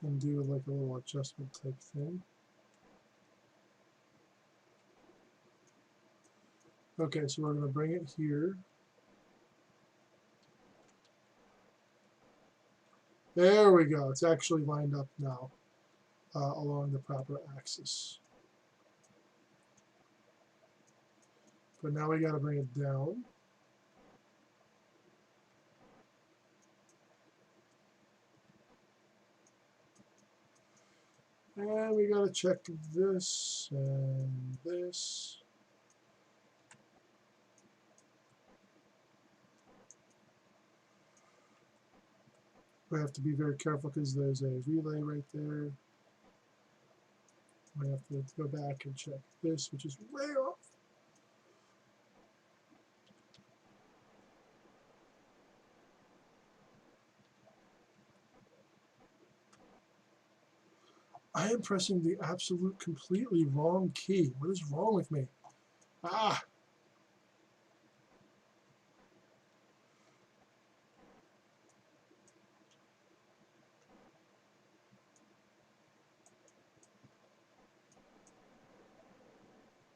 S3: and do like a little adjustment type thing. Okay, so we're going to bring it here. There we go. It's actually lined up now along the proper axis. But now we got to bring it down. And we got to check this and this. We have to be very careful because there's a relay right there. We have to go back and check this, which is way off. I am pressing the absolute completely wrong key. What is wrong with me? Ah!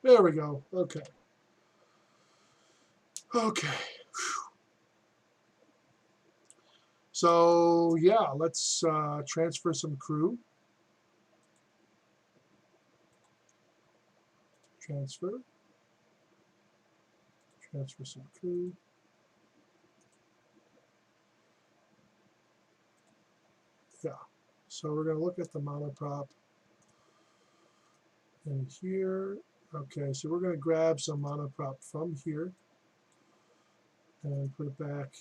S3: There we go. Okay. Okay. So yeah, let's transfer some crew. Transfer. Transfer some crew. Yeah. So we're going to look at the monoprop in here. Okay, so we're going to grab some monoprop from here and put it back.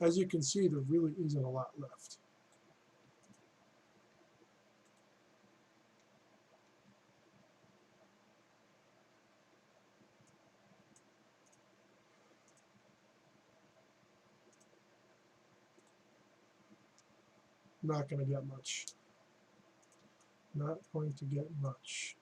S3: As you can see, there really isn't a lot left. Not going to get much. Not going to get much.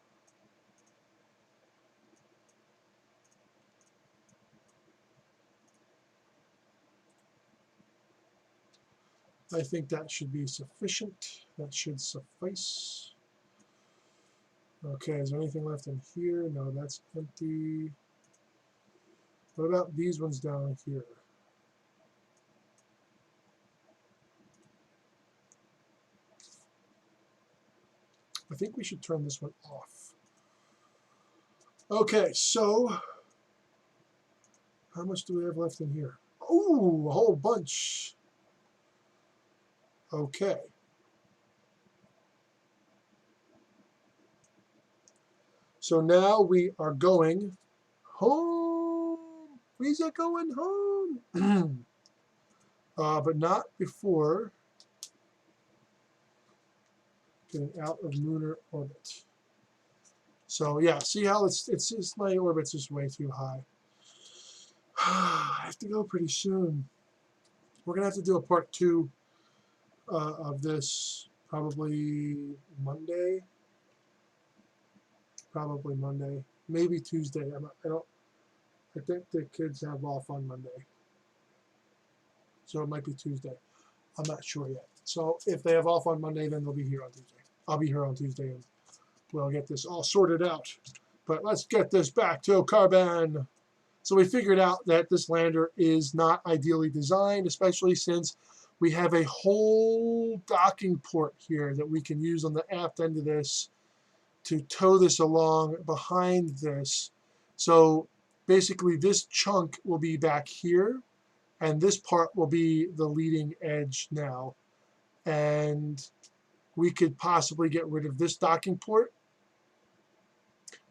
S3: I think that should be sufficient. That should suffice. Okay, is there anything left in here? No, that's empty. What about these ones down here? I think we should turn this one off. Okay, so how much do we have left in here? Oh, a whole bunch. Okay. So now we are going home. We's going home. But not before getting out of lunar orbit. So yeah, see how it's just my orbit's just way too high. I have to go pretty soon. We're gonna have to do a part 2 of this probably Monday. Probably Monday, maybe Tuesday. I think the kids have off on Monday, so it might be Tuesday. I'm not sure yet. So if they have off on Monday, then they'll be here on Tuesday. I'll be here on Tuesday, and we'll get this all sorted out. But let's get this back to Kerbal. So we figured out that this lander is not ideally designed, especially since we have a whole docking port here that we can use on the aft end of this to tow this along behind this. So basically this chunk will be back here, and this part will be the leading edge now. And we could possibly get rid of this docking port.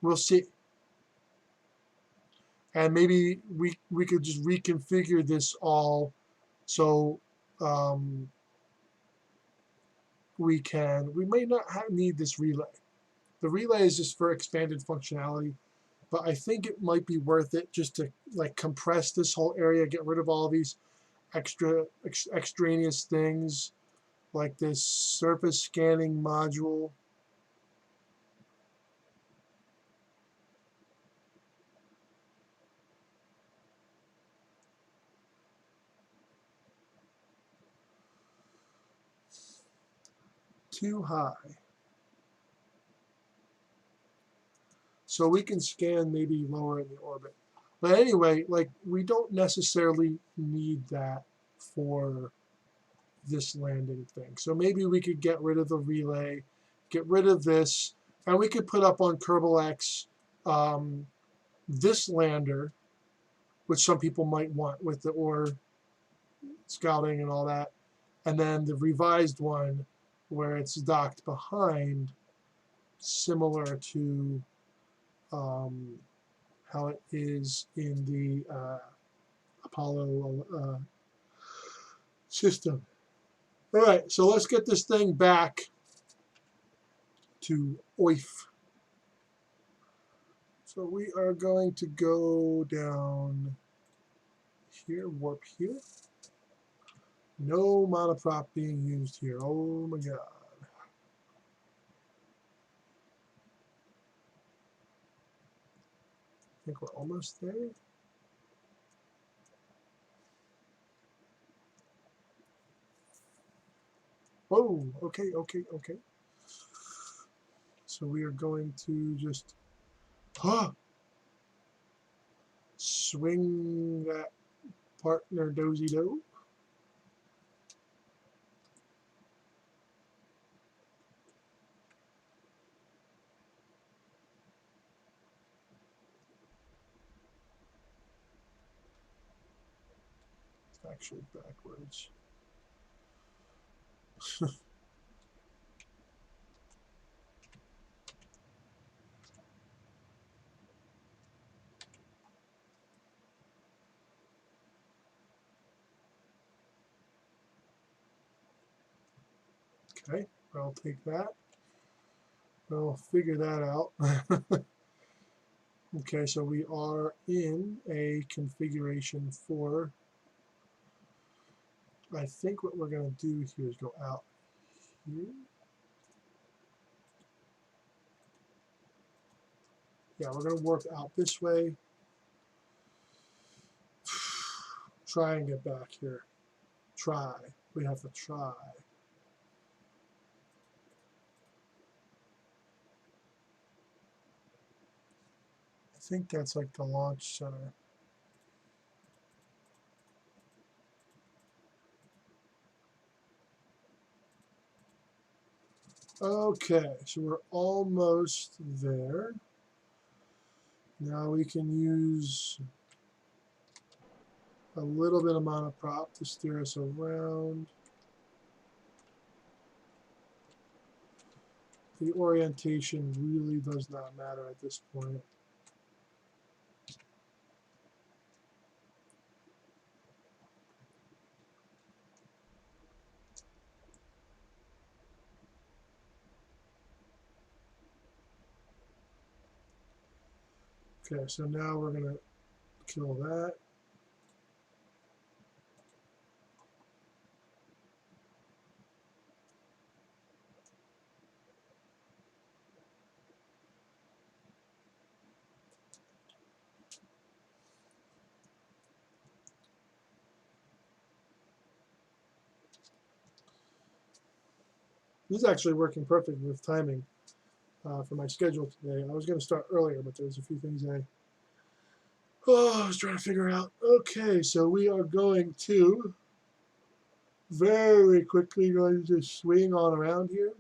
S3: We'll see. And maybe we could just reconfigure this all so we may not need this relay. The relay is just for expanded functionality, but I think it might be worth it just to like compress this whole area, get rid of all these extraneous things like this surface scanning module. Too high. So we can scan maybe lower in the orbit. But anyway, like we don't necessarily need that for this landing thing. So maybe we could get rid of the relay, get rid of this, and we could put up on Kerbal X this lander, which some people might want with the ore scouting and all that, and then the revised one where it's docked behind, similar to how it is in the Apollo system. All right, so let's get this thing back to OIF. So we are going to go down here, warp here. No monoprop being used here. Oh my God. I think we're almost there. Whoa, okay. So we are going to just swing that partner dozy-do. It's actually backwards. Okay, I'll take that. We'll figure that out. Okay, so we are in a configuration for, I think what we're going to do here is go out here. Yeah, we're going to warp out this way. Try and get back here. Try. We have to try. I think that's like the launch center. Okay, so we're almost there. Now we can use a little bit of monoprop to steer us around. The orientation really does not matter at this point. Okay, so now we're going to kill that. This is actually working perfect with timing for my schedule today. I was going to start earlier, but there's a few things I was trying to figure out. Okay, so we are going to very quickly going to swing on around here.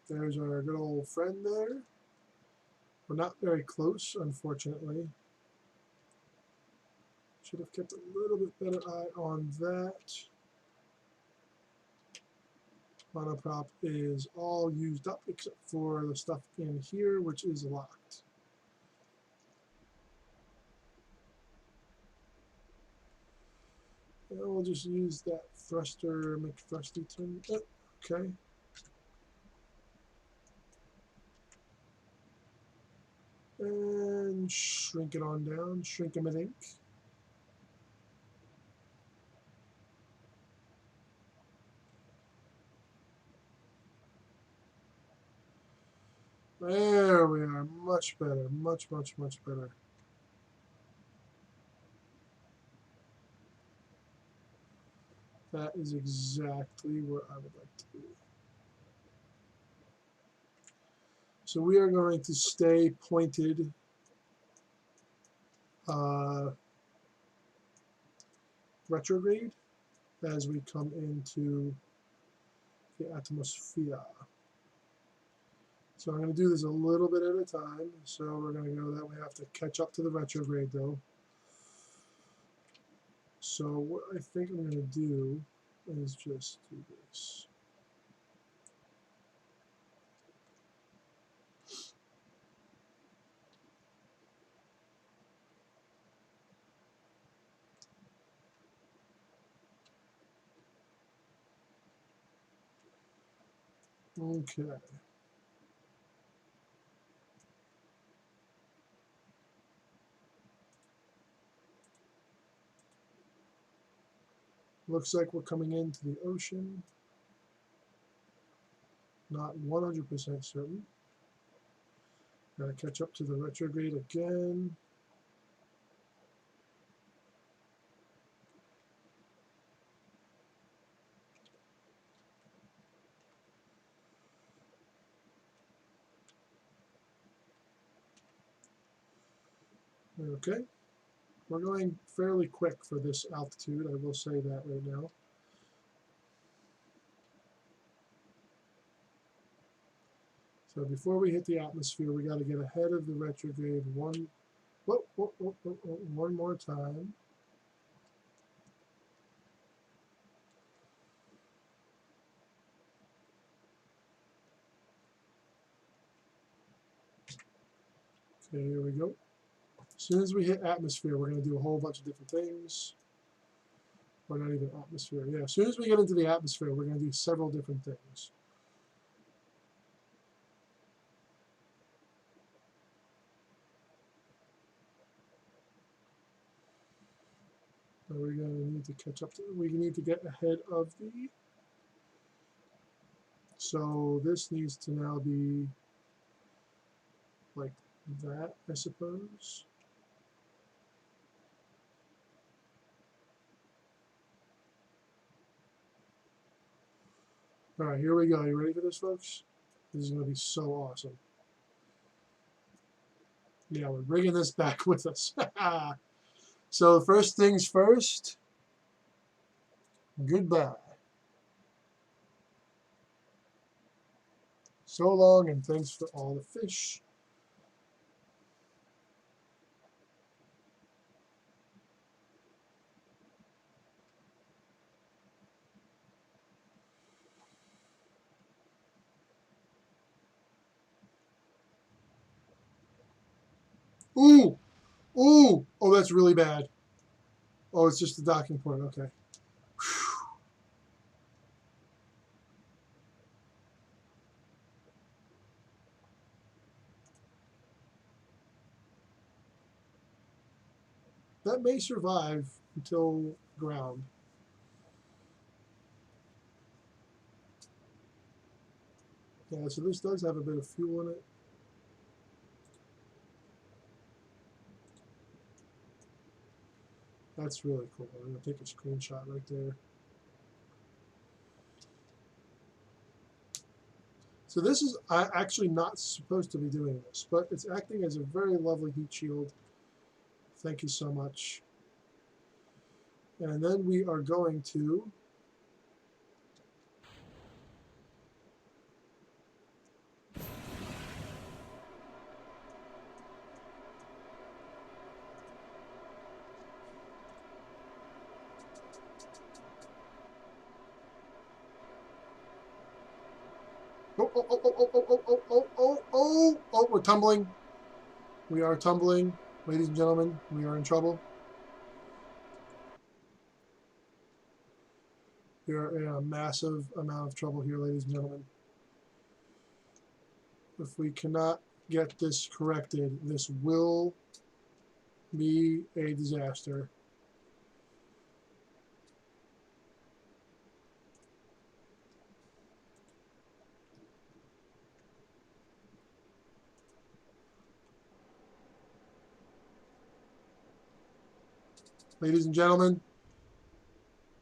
S3: There's our good old friend there. We're not very close, unfortunately. Should have kept a little bit better eye on that. Monoprop is all used up except for the stuff in here, which is locked. And we'll just use that thruster McThrustyton. Okay. And shrink it on down, shrink 'em in ink. There we are, much better, much better. That is exactly where I would like to be. So we are going to stay pointed retrograde as we come into the atmosphere. So I'm going to do this a little bit at a time. So we're going to go that way. I have to catch up to the retrograde though. So what I think I'm going to do is just do this. Okay. Looks like we're coming into the ocean. Not 100% certain. Gotta catch up to the retrograde again. Okay. We're going fairly quick for this altitude, I will say that right now. So before we hit the atmosphere, we got to get ahead of the retrograde one more time. Okay, here we go. As soon as we hit atmosphere, we're going to do a whole bunch of different things. Or not even atmosphere. Yeah, as soon as we get into the atmosphere, we're going to do several different things. So we're going to need to catch up to, we need to get ahead of the, so this needs to now be like that, I suppose. All right, here we go. You ready for this, folks? This is going to be so awesome. Yeah, we're bringing this back with us. So first things first, Goodbye. So long, and thanks for all the fish. Ooh! Ooh! Oh, that's really bad. Oh, it's just the docking point. Okay. That may survive until ground. Yeah, so this does have a bit of fuel in it. That's really cool. I'm going to take a screenshot right there. So this is actually not supposed to be doing this, but it's acting as a very lovely heat shield. Thank you so much. And then we are going to oh, we're tumbling. We are tumbling. Ladies and gentlemen, we are in trouble. We are in a massive amount of trouble here, ladies and gentlemen. If we cannot get this corrected, this will be a disaster. Ladies and gentlemen,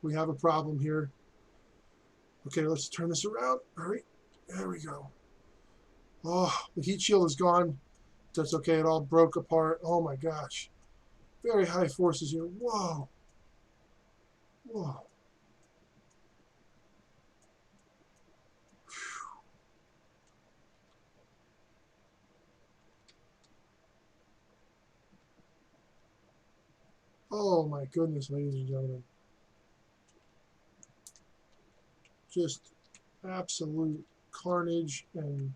S3: we have a problem here. Okay, let's turn this around. Hurry. There we go. Oh, the heat shield is gone. That's okay. It all broke apart. Oh my gosh. Very high forces here. Whoa. Whoa. Oh my goodness, ladies and gentlemen. Just absolute carnage and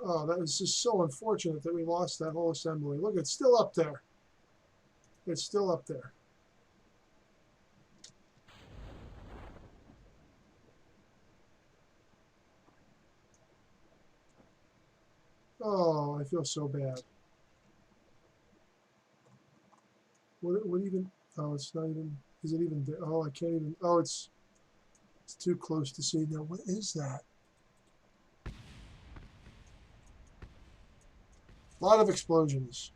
S3: oh, that was just so unfortunate that we lost that whole assembly. Look, it's still up there. It's still up there. Oh, I feel so bad. What even? Oh, it's not even. Is it even there? Oh, I can't even. Oh, it's too close to see. Now, what is that? A lot of explosions.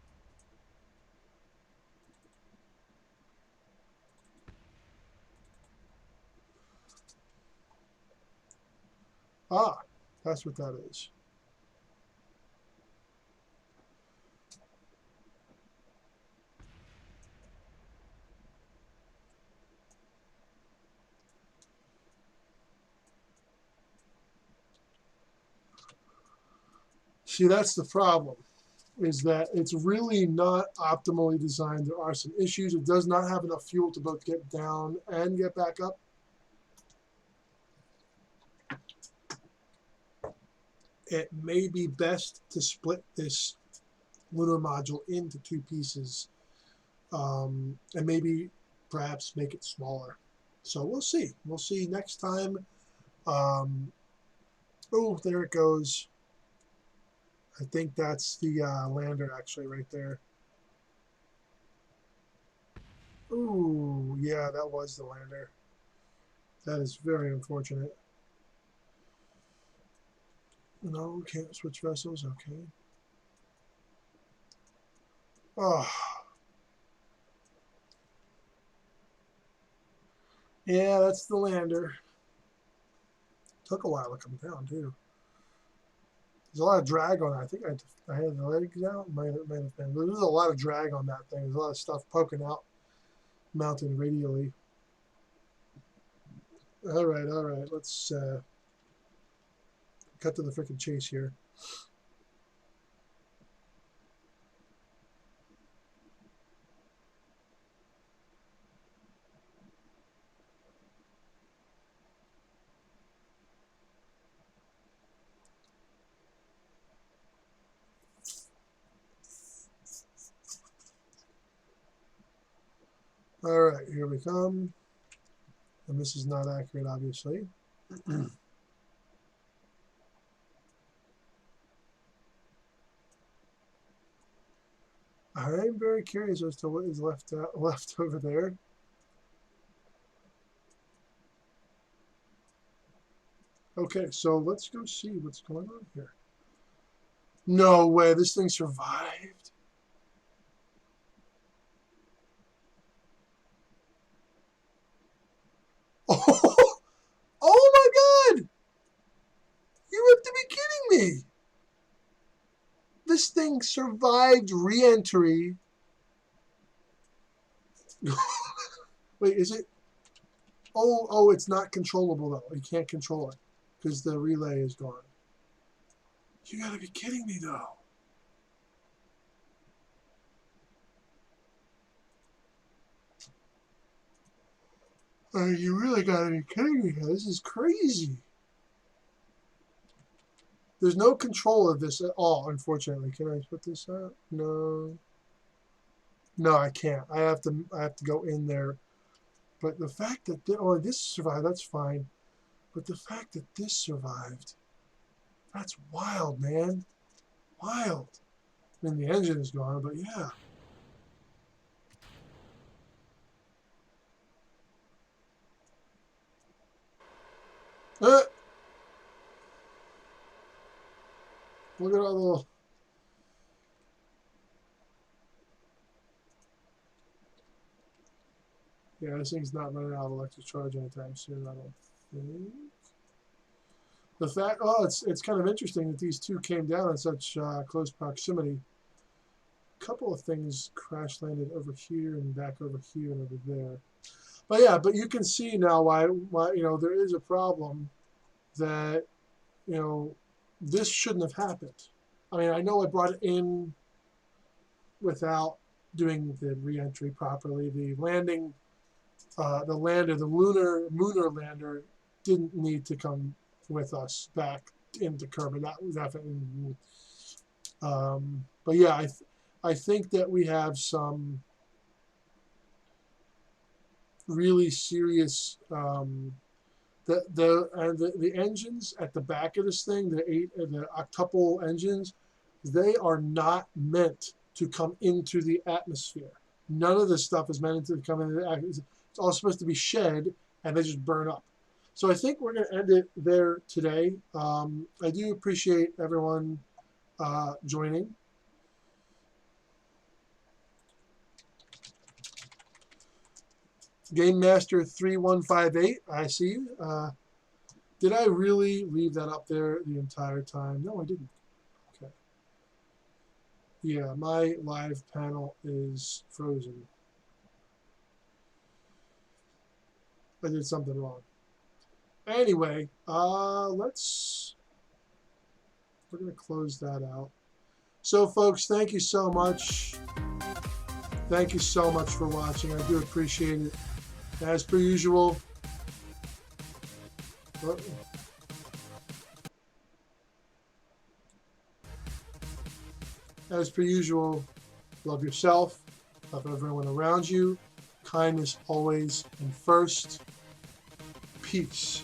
S3: Ah, that's what that is. See, that's the problem, is that it's really not optimally designed. There are some issues. It does not have enough fuel to both get down and get back up. It may be best to split this lunar module into two pieces and maybe perhaps make it smaller. So we'll see. We'll see next time. Oh, there it goes. I think that's the lander actually right there. Ooh, yeah, that was the lander. That is very unfortunate. No, can't switch vessels. Okay. Oh, yeah, that's the lander. Took a while to come down too. There's a lot of drag on it. I think I had the legs out. Might have been. But there's a lot of drag on that thing. There's a lot of stuff poking out, mounted radially. All right. Let's cut to the frickin' chase here. All right, here we come. And this is not accurate, obviously. I'm very curious as to what is left over there. Okay, so let's go see what's going on here. No way, this thing survived. Oh, oh my God! You have to be kidding me! This thing survived re-entry. Wait, is it? Oh, it's not controllable though. You can't control it because the relay is gone. You gotta be kidding me though. You really gotta be kidding me. This is crazy. There's no control of this at all, unfortunately. Can I put this out? No. No, I can't. I have to go in there. But the fact that this survived, that's fine. But the fact that this survived, that's wild, man. Wild. I mean, the engine is gone, but yeah. Look at all the little... Yeah, this thing's not running out of electric charge anytime soon, I don't think. The fact, it's kind of interesting that these two came down in such close proximity. A couple of things crash landed over here and back over here and over there. But yeah, but you can see now why there is a problem that, this shouldn't have happened. I mean, I know I brought it in without doing the re-entry properly. The landing, the munar lander didn't need to come with us back into Kerbal. That was definitely. But yeah, I think that we have some really serious. The engines at the back of this thing, the octuple engines, they are not meant to come into the atmosphere. None of this stuff is meant to come into the atmosphere. It's all supposed to be shed, and they just burn up. So I think we're going to end it there today. I do appreciate everyone joining. Game Master 3158, I see you. Did I really leave that up there the entire time? No, I didn't. Okay. Yeah, my live panel is frozen. I did something wrong. Anyway, we're going to close that out. So, folks, thank you so much. Thank you so much for watching. I do appreciate it. As per usual, love yourself, love everyone around you. Kindness always and first. Peace.